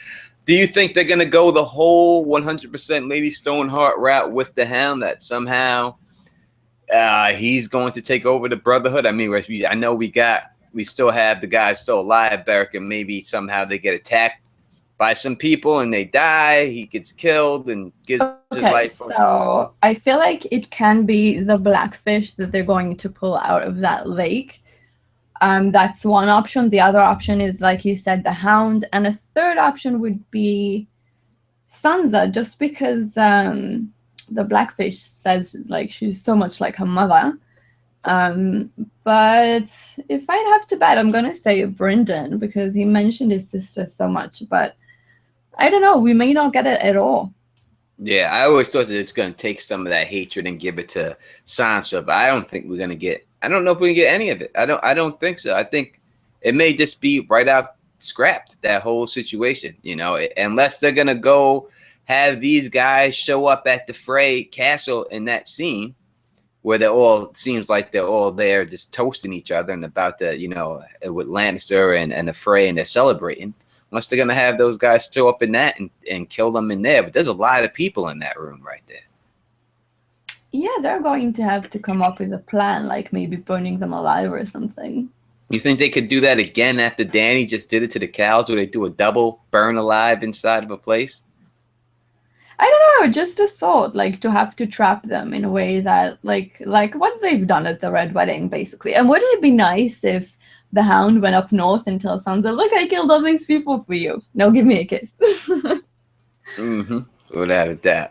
Speaker 1: Do you think they're going to go the whole 100% Lady Stoneheart route with the Hound, that somehow he's going to take over the Brotherhood? I mean, I know we still have the guys still alive, Beric, and maybe somehow they get attacked by some people and they die. He gets killed and gives his life.
Speaker 2: So I feel like it can be the Blackfish that they're going to pull out of that lake. That's one option. The other option is, like you said, the Hound. And a third option would be Sansa, just because the Blackfish says, like, she's so much like her mother. But if I'd have to bet, I'm gonna say Brendan because he mentioned his sister so much. But I don't know. We may not get it at all.
Speaker 1: Yeah, I always thought that it's going to take some of that hatred and give it to Sansa, but I don't think we're going to get. I don't know if we can get any of it. I don't think so. I think it may just be right out scrapped, that whole situation. Unless they're going to go have these guys show up at the Frey castle in that scene where they're all seems like they're all there just toasting each other and about the with Lannister and the Frey, and they're celebrating. Unless they're gonna have those guys show up in that and kill them in there. But there's a lot of people in that room right there.
Speaker 2: Yeah, they're going to have to come up with a plan, like maybe burning them alive or something.
Speaker 1: You think they could do that again after Dany just did it to the cows, where they do a double burn alive inside of a place?
Speaker 2: I don't know, just a thought, like to have to trap them in a way that like what they've done at the Red Wedding, basically. And wouldn't it be nice if the Hound went up north and tells Sansa, "Look, I killed all these people for you. Now give me a kiss."
Speaker 1: Without a doubt.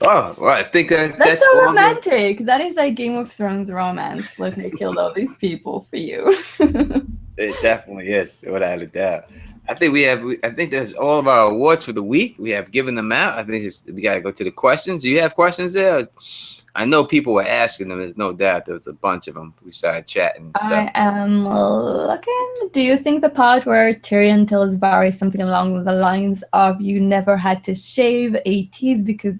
Speaker 1: Oh, well, I think
Speaker 2: that's so romantic. That is like Game of Thrones romance. Look, I killed all these people for you.
Speaker 1: It definitely is, without a doubt. I think that's all of our awards for the week. We have given them out. I think we got to go to the questions. Do you have questions there? I know people were asking them. There's no doubt there was a bunch of them. We started chatting and stuff.
Speaker 2: I am looking. Do you think the part where Tyrion tells Varys something along the lines of "you never had to shave ATs because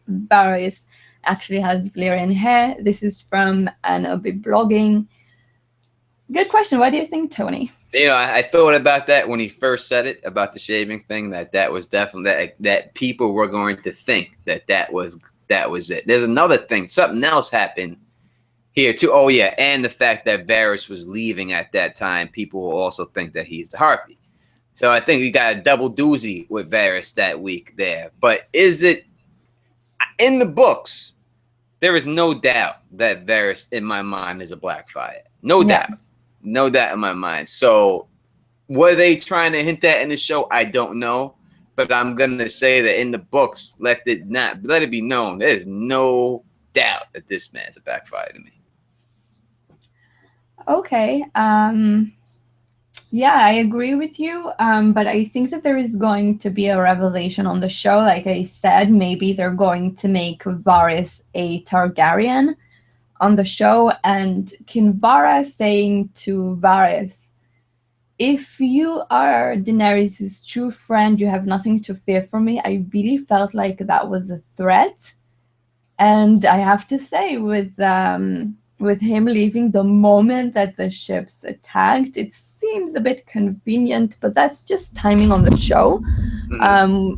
Speaker 2: Varys actually has Valyrian hair"? This is from Anobi blogging. Good question. What do you think, Tony?
Speaker 1: I thought about that when he first said it about the shaving thing. That was definitely that people were going to think that was it. There's another thing. Something else happened here too. Oh yeah, and the fact that Varys was leaving at that time, people will also think that he's the Harpy. So I think we got a double doozy with Varys that week there. But is it in the books? There is no doubt that Varys, in my mind, is a Blackfire. No doubt in my mind. So were they trying to hint that in the show? I don't know. But I'm gonna say that in the books, let it be known. There's no doubt that this man's a Blackfire to me.
Speaker 2: Okay. Yeah, I agree with you. But I think that there is going to be a revelation on the show. Like I said, maybe they're going to make Varys a Targaryen on the show, and Kinvara saying to Varys, "If you are Daenerys' true friend, you have nothing to fear from me." I really felt like that was a threat. And I have to say, with him leaving the moment that the ships attacked, it seems a bit convenient, but that's just timing on the show.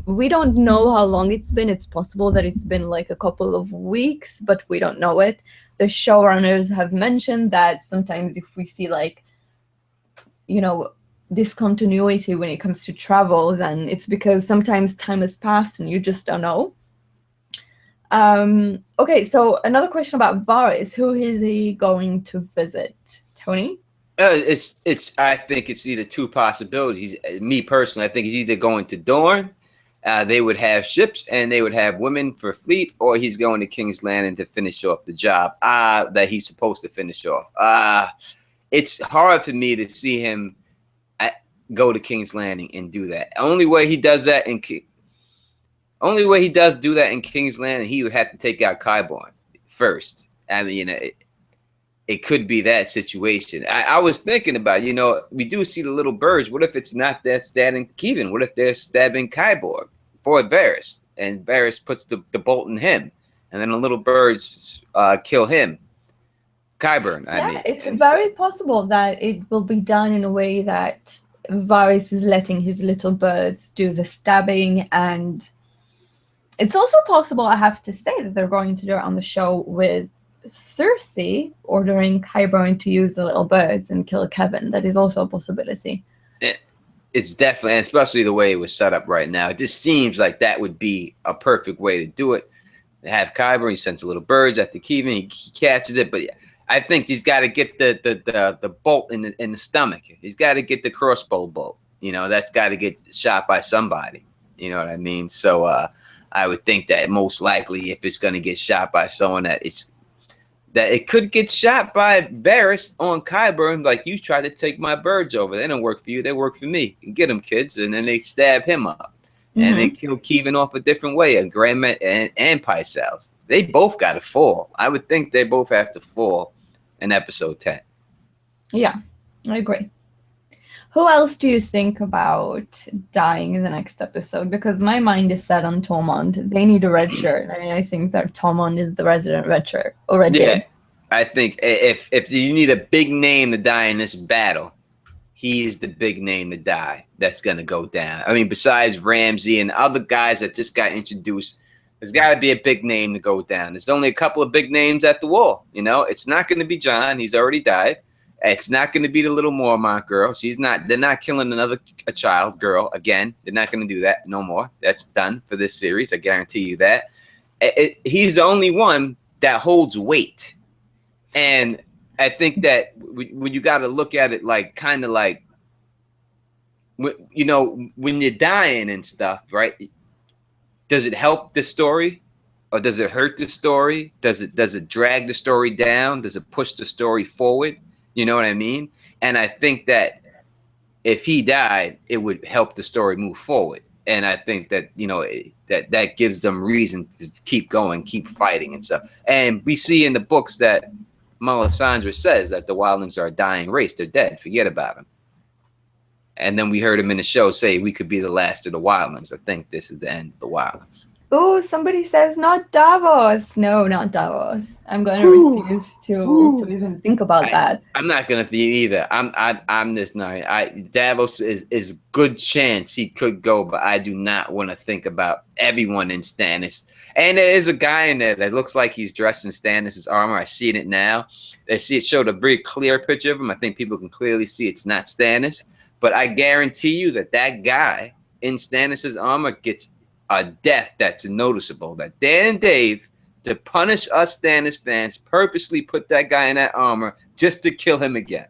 Speaker 2: We don't know how long it's been. It's possible that it's been like a couple of weeks, but we don't know it. The showrunners have mentioned that sometimes if we see like, discontinuity when it comes to travel, then it's because sometimes time has passed and you just don't know. Okay, so another question about Varys. Who is he going to visit, Tony?
Speaker 1: I think it's either two possibilities. Me personally, I think he's either going to Dorne. They would have ships and they would have women for fleet, or he's going to King's Landing to finish off the job that he's supposed to finish off. It's hard for me to see him go to King's Landing and do that. Only way he does do that in King's Landing, he would have to take out Qyburn first. I mean, it could be that situation. I was thinking about, we do see the little birds. What if it's not that stabbing Keevan? What if they're stabbing Qyburn for Varys, and Varys puts the bolt in him, and then the little birds kill him? Qyburn, I mean.
Speaker 2: It's very possible that it will be done in a way that Varys is letting his little birds do the stabbing, and it's also possible, I have to say, that they're going to do it on the show with Cersei ordering Qyburn to use the little birds and kill Kevin. That is also a possibility.
Speaker 1: It's definitely, especially the way it was set up right now. It just seems like that would be a perfect way to do it. They have Qyburn, he sends the little birds after Keevan, he catches it, but I think he's got to get the bolt in the stomach. He's got to get the crossbow bolt. That's got to get shot by somebody. You know what I mean? So I would think that most likely, if it's going to get shot by someone that it's that it could get shot by Varys on Qyburn, like you tried to take my birds over. They don't work for you, they work for me. You get them, kids, and then they stab him up, and they kill Keevan off a different way. And Grandma and Pycelles, they both got to fall. I would think they both have to fall in episode 10.
Speaker 2: Yeah, I agree. Who else do you think about dying in the next episode? Because my mind is set on Tormund. They need a red shirt. I mean, I think that Tormund is the resident red shirt already.
Speaker 1: Yeah, I think if you need a big name to die in this battle, he is the big name to die. That's gonna go down. I mean, besides Ramsay and other guys that just got introduced, there's got to be a big name to go down. There's only a couple of big names at the wall. You know, it's not going to be Jon. He's already died. It's not going to be the little Mormont girl. She's not. They're not killing a child girl again. They're not going to do that no more. That's done for this series. I guarantee you that. He's the only one that holds weight, and I think that when you got to look at it like kind of like, you know, when you're dying and stuff, right? Does it help the story, or does it hurt the story? Does it drag the story down? Does it push the story forward? You know what I mean? And I think that if he died, it would help the story move forward. And I think that, you know, that gives them reason to keep going, keep fighting and stuff. And we see in the books that Melisandre says that the wildlings are a dying race. They're dead. Forget about them. And then we heard him in the show say we could be the last of the wildlings. I think this is the end of the wildlings.
Speaker 2: Oh, somebody says not Davos. No, not Davos. I'm going to refuse to even think about that.
Speaker 1: I'm not going to think either. I'm just not. Davos is good chance he could go, but I do not want to think about everyone in Stannis. And there is a guy in there that looks like he's dressed in Stannis' armor. I see it now. It showed a very clear picture of him. I think people can clearly see it's not Stannis. But I guarantee you that guy in Stannis' armor gets a death that's noticeable. That Dan and Dave, to punish us Stannis fans, purposely put that guy in that armor just to kill him again.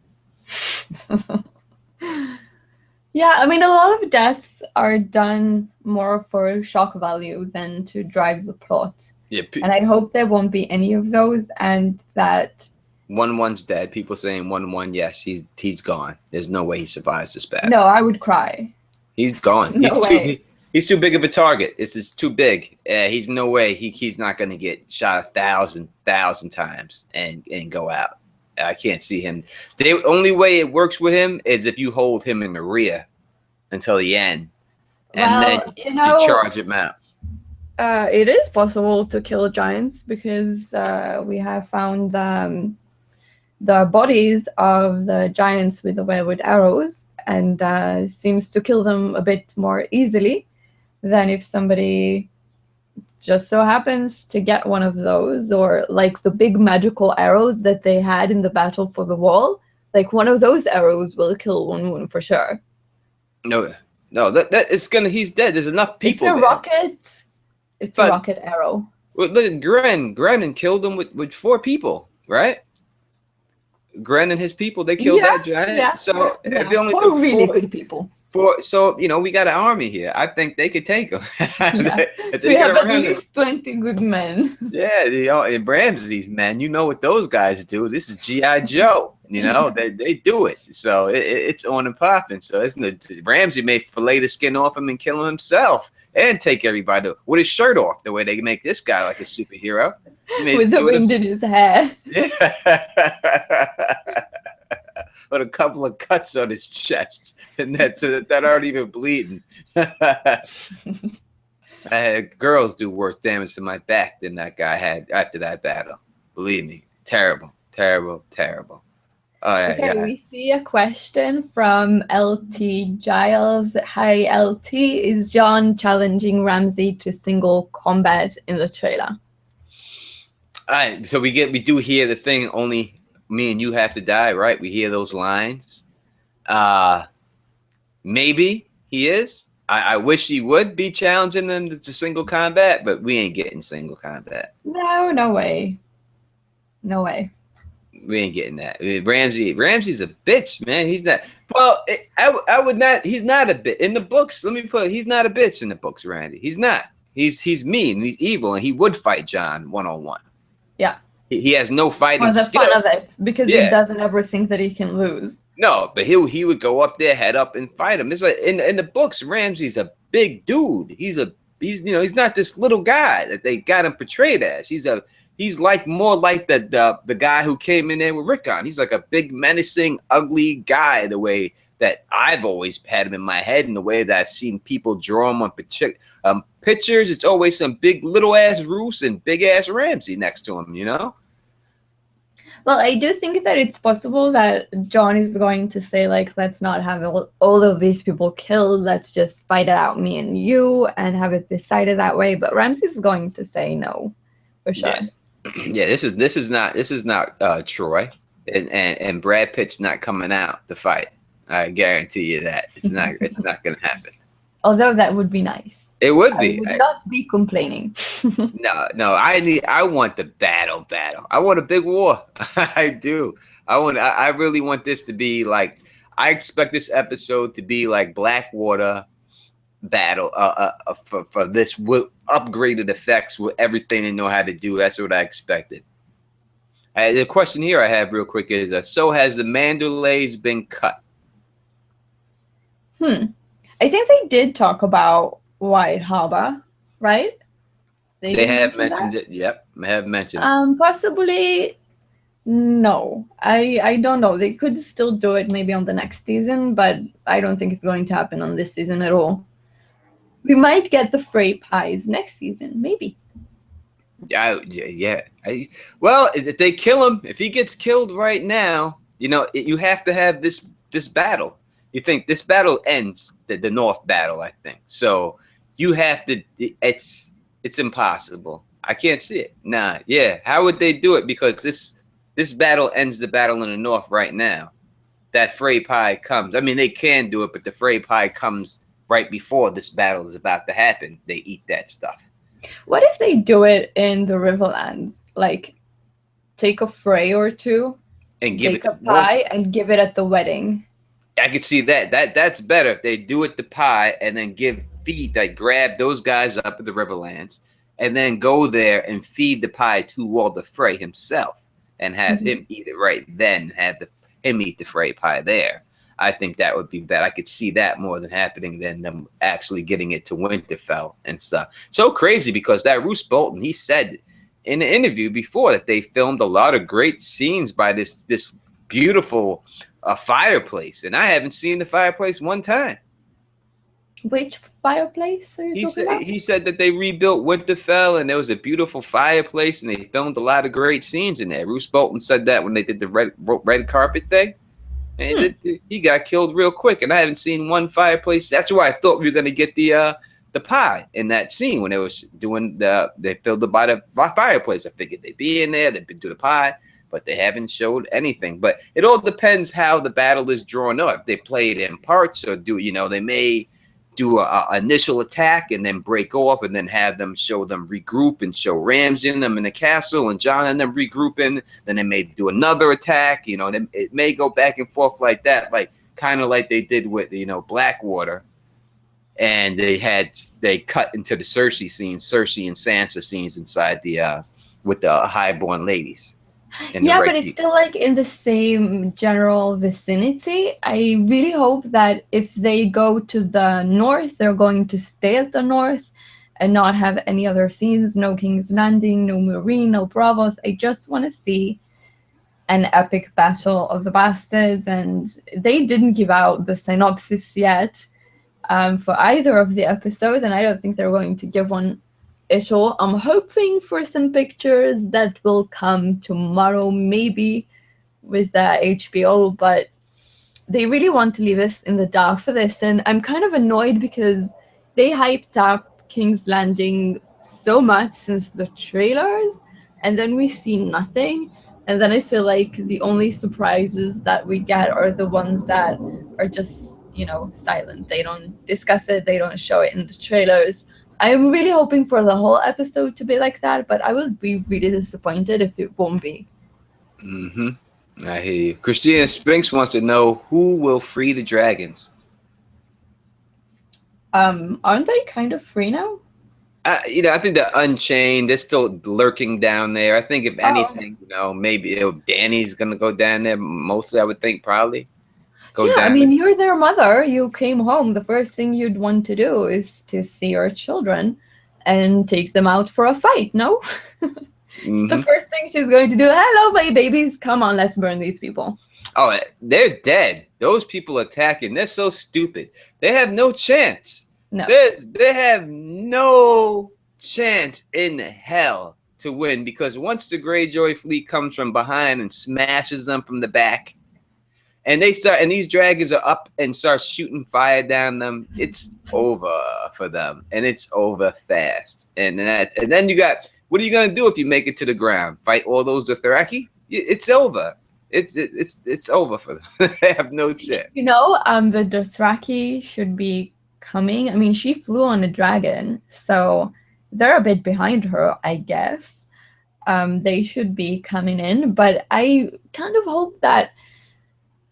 Speaker 2: Yeah, I mean, a lot of deaths are done more for shock value than to drive the plot.
Speaker 1: Yeah,
Speaker 2: and I hope there won't be any of those, and that
Speaker 1: 1-1's dead. People saying 1-1, yes, he's gone. There's no way he survives this battle.
Speaker 2: No, I would cry.
Speaker 1: He's gone.
Speaker 2: No way.
Speaker 1: He's too big of a target. It's too big. He's no way. He's not going to get shot 1,000 times and go out. I can't see him. The only way it works with him is if you hold him in the rear until the end, and then you charge him out.
Speaker 2: It is possible to kill giants because we have found the bodies of the giants with the weirwood arrows, and seems to kill them a bit more easily than if somebody just so happens to get one of those, or like the big magical arrows that they had in the battle for the wall. Like one of those arrows will kill one for sure.
Speaker 1: No, that it's gonna. He's dead. There's enough people.
Speaker 2: It's a rocket. It's a rocket arrow.
Speaker 1: Well, look at Gren killed him with 4 people, right? Gren and his people, they killed that giant. Yeah, so if they only took
Speaker 2: really good people.
Speaker 1: So you know, we got an army here. I think they could take them.
Speaker 2: Yeah. We have at least 20 good men.
Speaker 1: Yeah, and Ramsay's men. You know what those guys do? This is G.I. Joe. You know, they do it. So it's on and popping. So Ramsay may fillet the skin off him and kill him himself, and take everybody with his shirt off. The way they make this guy like a superhero
Speaker 2: with the wind in his hair.
Speaker 1: Yeah. With a couple of cuts on his chest, and that aren't even bleeding. I had girls do worse damage to my back than that guy had after that battle. Believe me, terrible.
Speaker 2: Okay, we see a question from LT Giles. Hi, LT. Is Jon challenging Ramsay to single combat in the trailer?
Speaker 1: All right, so we do hear the thing, only me and you have to die, right? We hear those lines. Maybe he is. I wish he would be challenging them to single combat, but we ain't getting single combat.
Speaker 2: No way. No way.
Speaker 1: We ain't getting that. Ramsay's a bitch, man. He's not. Well, I would not. He's not a bitch in the books. Let me put it. He's not a bitch in the books, Randy. He's not. He's mean. He's evil, and he would fight Jon 1-on-1.
Speaker 2: Yeah.
Speaker 1: He has no fighting
Speaker 2: For the
Speaker 1: skill.
Speaker 2: fun of it, because he
Speaker 1: Yeah.
Speaker 2: doesn't ever think that he can lose.
Speaker 1: No, but he would go up there, head up, and fight him. It's like in the books, Ramsey's a big dude. He's not this little guy that they got him portrayed as. He's like more like the guy who came in there with Rickon. He's like a big, menacing, ugly guy. The way that I've always had him in my head, and the way that I've seen people draw him on pictures, it's always some big little ass Roos and big ass Ramsey next to him.
Speaker 2: Well, I do think that it's possible that John is going to say, like, let's not have all of these people killed. Let's just fight it out, me and you, and have it decided that way. But Ramsey's going to say no, for sure.
Speaker 1: Yeah. This is not Troy, and Brad Pitt's not coming out to fight. I guarantee you that it's not going to happen.
Speaker 2: Although that would be nice.
Speaker 1: It would be.
Speaker 2: I would not be complaining.
Speaker 1: No. I want the battle. I want a big war. I do. I really want this to be like. I expect this episode to be like Blackwater battle. For this with upgraded effects with everything they know how to do. That's what I expected. The question here I have real quick is: so has the Mandalays been cut?
Speaker 2: I think they did talk about White Harbor, right?
Speaker 1: They have mentioned it. Yep, have mentioned it.
Speaker 2: Possibly no. I don't know. They could still do it maybe on the next season, but I don't think it's going to happen on this season at all. We might get the Frey Pies next season, maybe.
Speaker 1: Yeah. Well, if they kill him, if he gets killed right now, you have to have this battle. You think this battle ends the North battle, I think. So you have to. It's impossible. I can't see it. Nah. Yeah. How would they do it? Because this battle ends the battle in the North right now. That Frey Pie comes. I mean, they can do it, but the Frey Pie comes right before this battle is about to happen. They eat that stuff.
Speaker 2: What if they do it in the Riverlands? Like, take a Frey or two,
Speaker 1: and give
Speaker 2: make a pie, and give it at the wedding.
Speaker 1: I could see that. That's better. They do it the pie and then grab those guys up at the Riverlands and then go there and feed the pie to Walder Frey himself and have him eat it right then. Have him eat the Frey pie there. I think that would be better. I could see that more than happening than them actually getting it to Winterfell and stuff. So crazy because that Roose Bolton, he said in an interview before that they filmed a lot of great scenes by this beautiful fireplace, and I haven't seen the fireplace one time.
Speaker 2: Which fireplace are you talking about?
Speaker 1: He said that they rebuilt Winterfell, and there was a beautiful fireplace, and they filmed a lot of great scenes in there. Roose Bolton said that when they did the red carpet thing, and he got killed real quick. And I haven't seen one fireplace. That's why I thought we were going to get the pie in that scene when they was doing they filled the fireplace. I figured they'd be in there, they'd do the pie. But they haven't showed anything. But it all depends how the battle is drawn up. They play it in parts, or they may do a initial attack and then break off, and then have them regroup and show Ramsay and them in the castle and Jon and them regrouping. Then they may do another attack. It may go back and forth like that, like kind of like they did with Blackwater, and they cut into the Cersei and Sansa scenes inside with the Highborn ladies.
Speaker 2: Yeah, but it's still like in the same general vicinity. I really hope that if they go to the North, they're going to stay at the North and not have any other scenes. No King's Landing, no Meereen, no Bravos. I just want to see an epic battle of the bastards, and they didn't give out the synopsis yet for either of the episodes, and I don't think they're going to give one at all. I'm hoping for some pictures that will come tomorrow, maybe with HBO, but they really want to leave us in the dark for this, and I'm kind of annoyed because they hyped up King's Landing so much since the trailers, and then we see nothing, and then I feel like the only surprises that we get are the ones that are just, silent. They don't discuss it, they don't show it in the trailers. I'm really hoping for the whole episode to be like that, but I will be really disappointed if it won't be.
Speaker 1: I hear you. Christina Spinks wants to know who will free the dragons.
Speaker 2: Aren't they kind of free now?
Speaker 1: I think the Unchained, they're still lurking down there. I think if
Speaker 2: Oh,
Speaker 1: anything, maybe Danny's gonna go down there. Mostly, I would think probably go
Speaker 2: yeah. I
Speaker 1: down
Speaker 2: mean,
Speaker 1: there.
Speaker 2: you're their mother. You came home. The first thing you'd want to do is to see your children and take them out for a fight. No, it's the
Speaker 1: Hmm.
Speaker 2: first thing she's going to do. Hello, my babies. Come on, let's burn these people.
Speaker 1: Oh, they're dead. Those people attacking, they're so stupid. They have no chance.
Speaker 2: No.
Speaker 1: They have no chance in hell to win because once the Greyjoy fleet comes from behind and smashes them from the back, and these dragons are up and start shooting fire down them, it's over for them, and it's over fast. And then you got, what are you gonna do if you make it to the ground? Fight all those Dothraki? It's over. It's over for them. They have no chance.
Speaker 2: The Dothraki should be coming. I mean, she flew on a dragon, so they're a bit behind her, I guess. They should be coming in, but I kind of hope that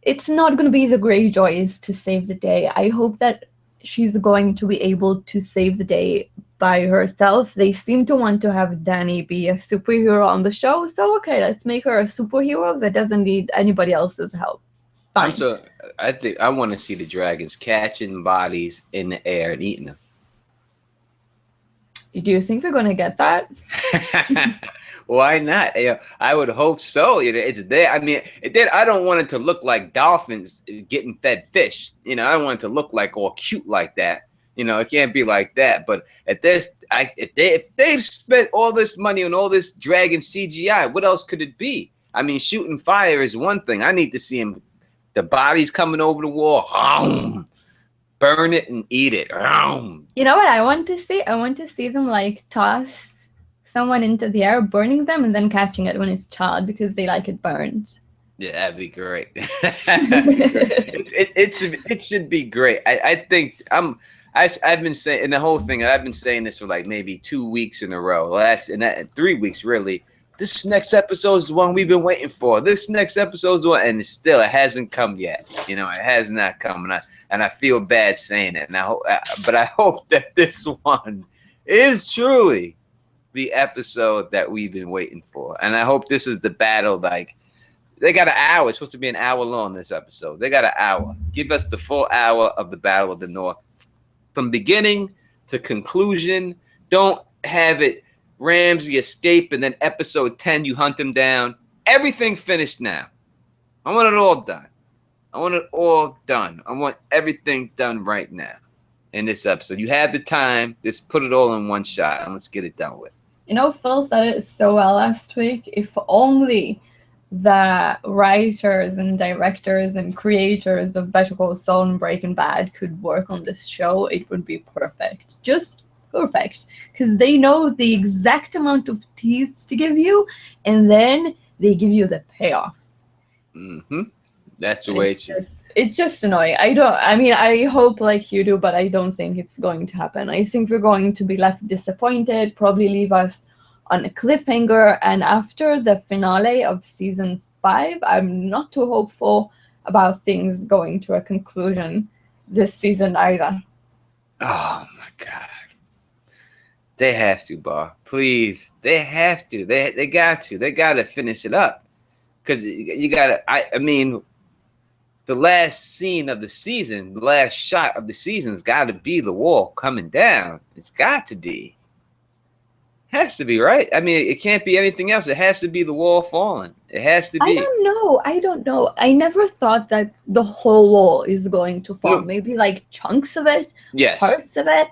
Speaker 2: it's not going to be the Greyjoys to save the day. I hope that she's going to be able to save the day by herself. They seem to want to have Dany be a superhero on the show, so okay, let's make her a superhero that doesn't need anybody else's help. Fine.
Speaker 1: I think I want to see the dragons catching bodies in the air and eating them.
Speaker 2: Do you think we're going to get that?
Speaker 1: Why not? I would hope so. It's there. I mean, I don't want it to look like dolphins getting fed fish. I don't want it to look like all cute like that. It can't be like that. But if they've spent all this money on all this dragon CGI, what else could it be? I mean, shooting fire is one thing. I need to see the bodies coming over the wall. Burn it and eat it.
Speaker 2: You know what I want to see? I want to see them like toss someone into the air, burning them, and then catching it when it's charred because they like it burned.
Speaker 1: Yeah, that'd be great. It should be great. I think I've been saying, and the whole thing, I've been saying this for like maybe 2 weeks in a row. 3 weeks really. This next episode is the one we've been waiting for. This next episode is the one, and it hasn't come yet. It has not come, and I feel bad saying it. But I hope that this one is truly the episode that we've been waiting for, and I hope this is the battle. Like, they got an hour. It's supposed to be an hour long, this episode. They got an hour. Give us the full hour of the Battle of the North, from beginning to conclusion. Don't have it Ramsay escape and then episode 10 you hunt him down. Everything finished now. I want it all done. I want everything done right now in this episode. You have the time. Just put it all in one shot and let's get it done with.
Speaker 2: Phil said it so well last week. If only the writers and directors and creators of Better Call Saul and Breaking Bad could work on this show, it would be perfect. Just perfect. Because they know the exact amount of tease to give you, and then they give you the payoff.
Speaker 1: Mm-hmm. That's the way
Speaker 2: it's just annoying. I hope like you do, but I don't think it's going to happen. I think we're going to be left disappointed, probably leave us on a cliffhanger, and after the finale of season 5, I'm not too hopeful about things going to a conclusion this season either.
Speaker 1: Oh my God. They have to, Bar. Please. They have to. They got to. They got to finish it up. Because you got to, I mean, the last scene of the season, the last shot of the season's got to be the wall coming down. It's got to be. Has to be, right? I mean, it can't be anything else. It has to be the wall falling. It has to be.
Speaker 2: I don't know. I never thought that the whole wall is going to fall. No. Maybe like chunks of it.
Speaker 1: Yes.
Speaker 2: Parts of it.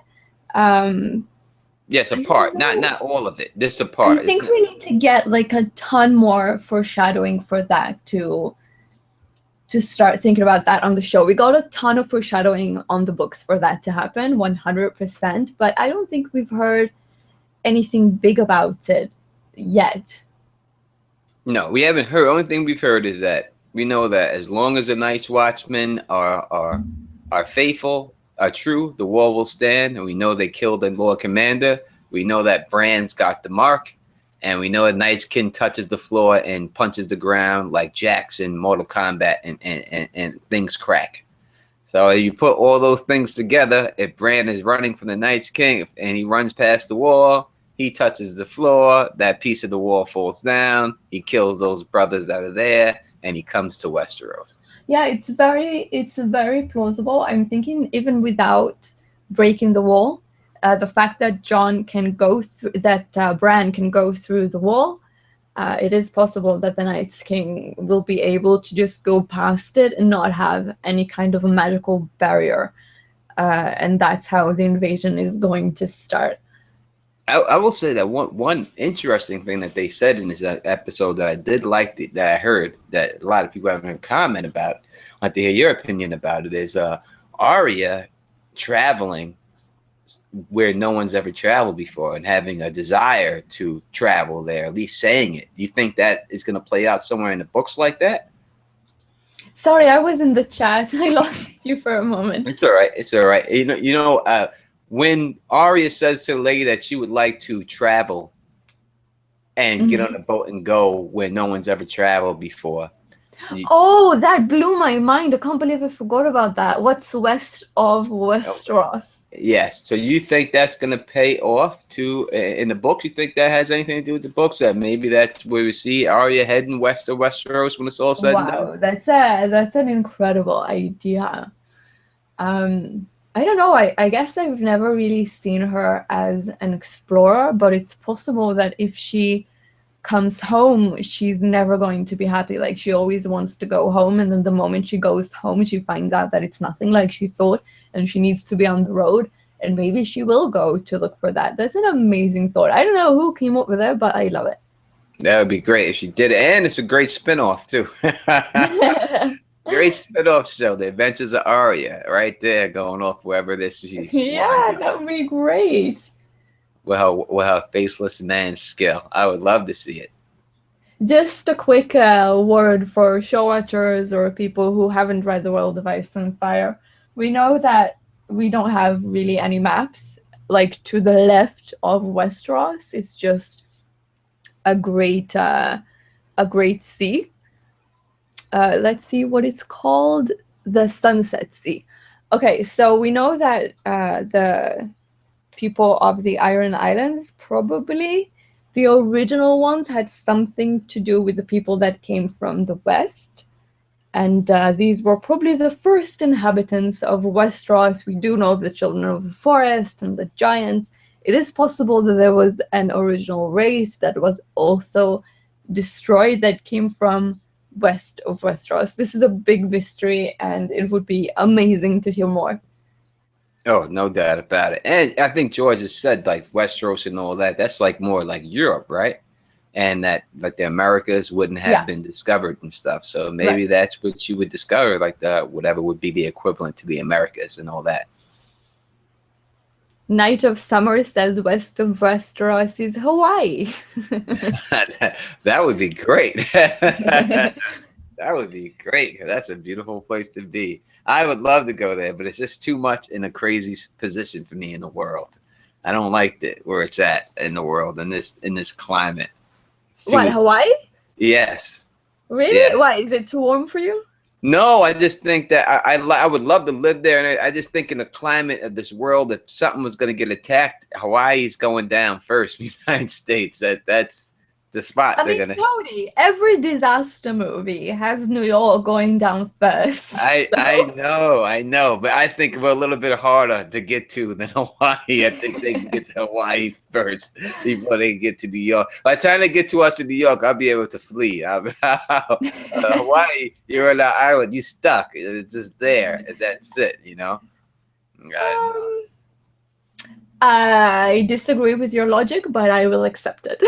Speaker 1: Yes, a part. Not all of it. Just a part.
Speaker 2: I think we need to get like a ton more foreshadowing for that to start thinking about that on the show. We got a ton of foreshadowing on the books for that to happen, 100%. But I don't think we've heard anything big about it yet.
Speaker 1: No, we haven't heard. Only thing we've heard is that we know that as long as the Night's Watchmen are faithful, are true, the wall will stand. And we know they killed the Lord Commander. We know that Bran's got the mark. And we know that Night's King touches the floor and punches the ground like Jax in Mortal Kombat, and things crack. So you put all those things together. If Bran is running from the Night's King and he runs past the wall, he touches the floor, that piece of the wall falls down, he kills those brothers that are there, and he comes to Westeros.
Speaker 2: Yeah, it's very plausible. I'm thinking even without breaking the wall, the fact that John can go through that Bran can go through the wall, it is possible that the Night's King will be able to just go past it and not have any kind of a magical barrier, and that's how the invasion is going to start.
Speaker 1: I will say that one interesting thing that they said in this episode that I did like that I heard that a lot of people haven't comment about. I'd like to hear your opinion about it. Is Arya traveling where no one's ever traveled before and having a desire to travel there, at least saying it. Do you think that is going to play out somewhere in the books like that?
Speaker 2: Sorry, I was in the chat. I lost you for a moment.
Speaker 1: It's all right. It's all right. When Arya says to the lady that she would like to travel and get on a boat and go where no one's ever traveled before.
Speaker 2: Oh, that blew my mind. I can't believe I forgot about that. What's west of Westeros?
Speaker 1: Yes. So you think that's going to pay off in the book? You think that has anything to do with the books? That maybe that's where we see Arya heading west of Westeros when it's all said and done?
Speaker 2: Wow, that's an incredible idea. I don't know. I guess I've never really seen her as an explorer, but it's possible that if she comes home, she's never going to be happy. Like, she always wants to go home, and then the moment she goes home, she finds out that it's nothing like she thought, and she needs to be on the road, and maybe she will go to look for that. That's an amazing thought. I don't know who came up with it, but I love it.
Speaker 1: That would be great if she did it, and it's a great spinoff too. Great spin-off show, The Adventures of Arya, right there, going off wherever this is.
Speaker 2: Yeah, that would be great.
Speaker 1: With her faceless man skill. I would love to see it.
Speaker 2: Just a quick word for show watchers or people who haven't read The World of Ice and Fire. We know that we don't have really any maps. Like, to the left of Westeros, it's just a great sea. Let's see what it's called. The Sunset Sea. Okay, so we know that the people of the Iron Islands, probably the original ones, had something to do with the people that came from the west. And these were probably the first inhabitants of Westeros. We do know of the Children of the Forest and the Giants. It is possible that there was an original race that was also destroyed that came from west of Westeros. This is a big mystery, and it would be amazing to hear more.
Speaker 1: Oh, no doubt about it. And I think George has said, like, Westeros and all that, that's like more like Europe, right? And that, like, the Americas wouldn't have been discovered and stuff. So maybe that's what you would discover, like whatever would be the equivalent to the Americas and all that.
Speaker 2: Night of Summer says west of Westeros is Hawaii.
Speaker 1: That would be great. That would be great. That's a beautiful place to be. I would love to go there, but it's just too much in a crazy position for me in the world. I don't like it where it's at in the world in this climate.
Speaker 2: What, Hawaii?
Speaker 1: Yes.
Speaker 2: Really?
Speaker 1: Yes.
Speaker 2: Why? Is it too warm for you?
Speaker 1: No, I just think that I would love to live there, and I just think in the climate of this world, if something was going to get attacked, Hawaii's going down first. The United States. That's the spot they're gonna.
Speaker 2: Cody, every disaster movie has New York going down first.
Speaker 1: I know, but I think we're a little bit harder to get to than Hawaii. I think they can get to Hawaii first before they get to New York. By the time they get to us in New York, I'll be able to flee. Hawaii, you're on an island, you stuck. It's just there. That's it, you know.
Speaker 2: I disagree with your logic, but I will accept it.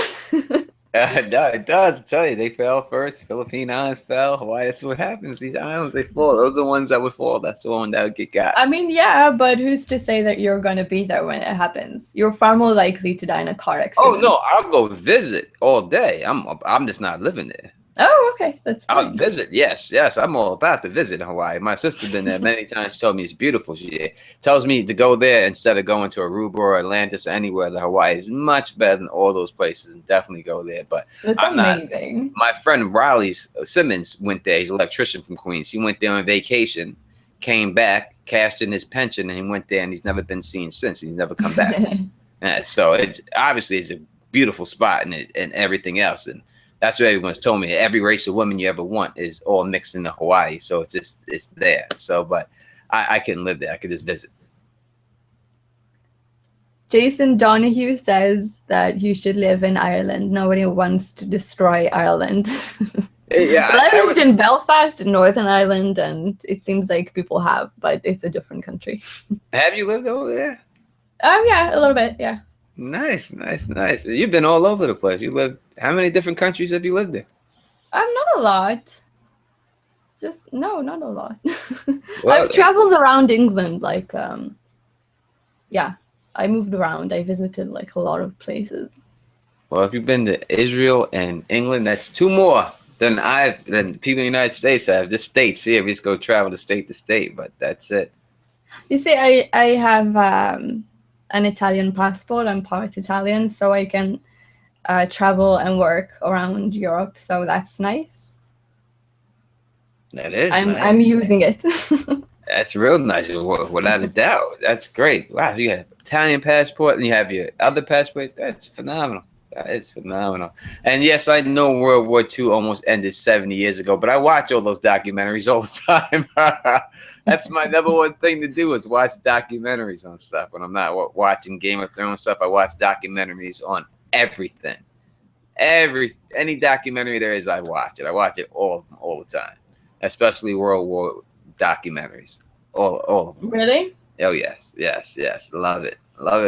Speaker 1: No, it does. I tell you, they fell first. Philippine Islands fell. Hawaii. That's what happens. These islands, they fall. Those are the ones that would fall. That's the one that would get got.
Speaker 2: I mean, yeah, but who's to say that you're going to be there when it happens? You're far more likely to die in a car accident.
Speaker 1: Oh, no, I'll go visit all day. I'm just not living there.
Speaker 2: Oh, okay. That's fine.
Speaker 1: I'll visit. Yes. I'm all about to visit Hawaii. My sister's been there many times. Told me it's beautiful. She tells me to go there instead of going to Aruba or Atlantis or anywhere. The Hawaii is much better than all those places, and definitely go there. But
Speaker 2: that's amazing.
Speaker 1: My friend Riley Simmons went there. He's an electrician from Queens. He went there on vacation, came back, cashed in his pension, and he went there, and he's never been seen since. He's never come back. So it's obviously it's a beautiful spot and everything else, and that's what everyone's told me. Every race of women you ever want is all mixed into Hawaii, so it's there. So, but I couldn't live there. I could just visit.
Speaker 2: Jason Donahue says that you should live in Ireland. Nobody wants to destroy Ireland.
Speaker 1: Yeah,
Speaker 2: well, I lived in Belfast, in Northern Ireland, and it seems like people have, but it's a different country.
Speaker 1: Have you lived over there?
Speaker 2: Yeah, a little bit, yeah.
Speaker 1: Nice. You've been all over the place. You lived. How many different countries have you lived in?
Speaker 2: Not a lot. Not a lot.
Speaker 1: Well,
Speaker 2: I've traveled around England, like, yeah. I moved around. I visited like a lot of places.
Speaker 1: Well, if you've been to Israel and England, that's two more than people in the United States have. Just states here, we just go travel to state, but that's it.
Speaker 2: You see, I have an Italian passport. I'm part Italian, so I can travel and work around Europe. So that's nice.
Speaker 1: That is.
Speaker 2: I'm using it.
Speaker 1: That's real nice, without a doubt. That's great. Wow, you have Italian passport and you have your other passport. That's phenomenal. That is phenomenal. And yes, I know World War II almost ended 70 years ago, but I watch all those documentaries all the time. That's my number one thing to do is watch documentaries on stuff. When I'm not watching Game of Thrones stuff, I watch documentaries on everything. Any documentary there is, I watch it. I watch it all the time, especially World War documentaries. All of them.
Speaker 2: Really?
Speaker 1: Oh yes. Love it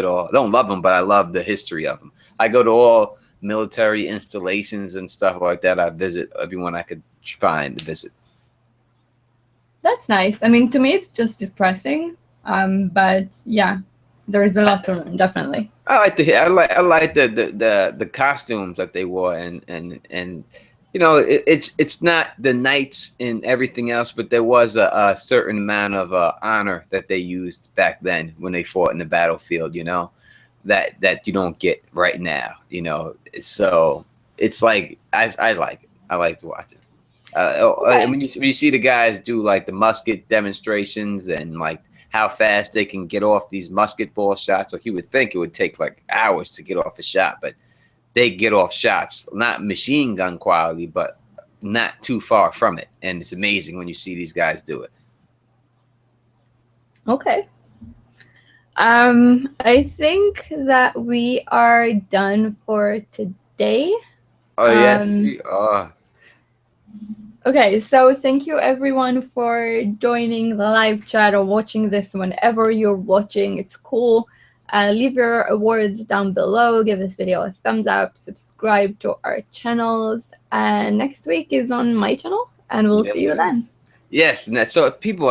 Speaker 1: all. I don't love them, but I love the history of them. I go to all military installations and stuff like that. I visit everyone I could find to visit.
Speaker 2: That's nice. I mean, to me, it's just depressing. But yeah, there is a lot to learn, definitely.
Speaker 1: I like the costumes that they wore and you know, it's not the knights and everything else, but there was a certain amount of honor that they used back then when they fought in the battlefield, you know, that you don't get right now, you know. So it's like I like it. I like to watch it.
Speaker 2: Okay.
Speaker 1: And when you see the guys do like the musket demonstrations and like how fast they can get off these musket ball shots, like you would think it would take like hours to get off a shot, but they get off shots, not machine gun quality, but not too far from it. And it's amazing when you see these guys do it.
Speaker 2: Okay. I think that we are done for today.
Speaker 1: Oh, yes, we are.
Speaker 2: Okay, so thank you everyone for joining the live chat or watching this whenever you're watching. It's cool. Leave your awards down below. Give this video a thumbs up. Subscribe to our channels. And next week is on my channel. And we'll see you then.
Speaker 1: Yes, and that's so people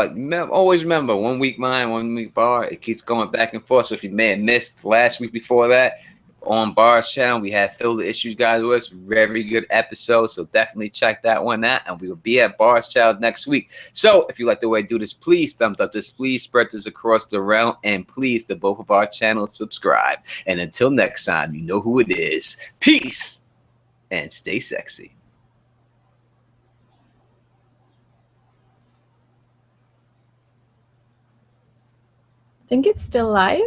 Speaker 1: always remember 1 week mine, 1 week bar. It keeps going back and forth. So if you may have missed last week before that on Bar's channel, we had Fill the Issues guys with us. Very good episode. So definitely check that one out. And we will be at Bar's channel next week. So if you like the way I do this, please thumbs up this. Please spread this across the realm. And please to both of our channels subscribe. And until next time, you know who it is. Peace and stay sexy.
Speaker 2: I think it's still live.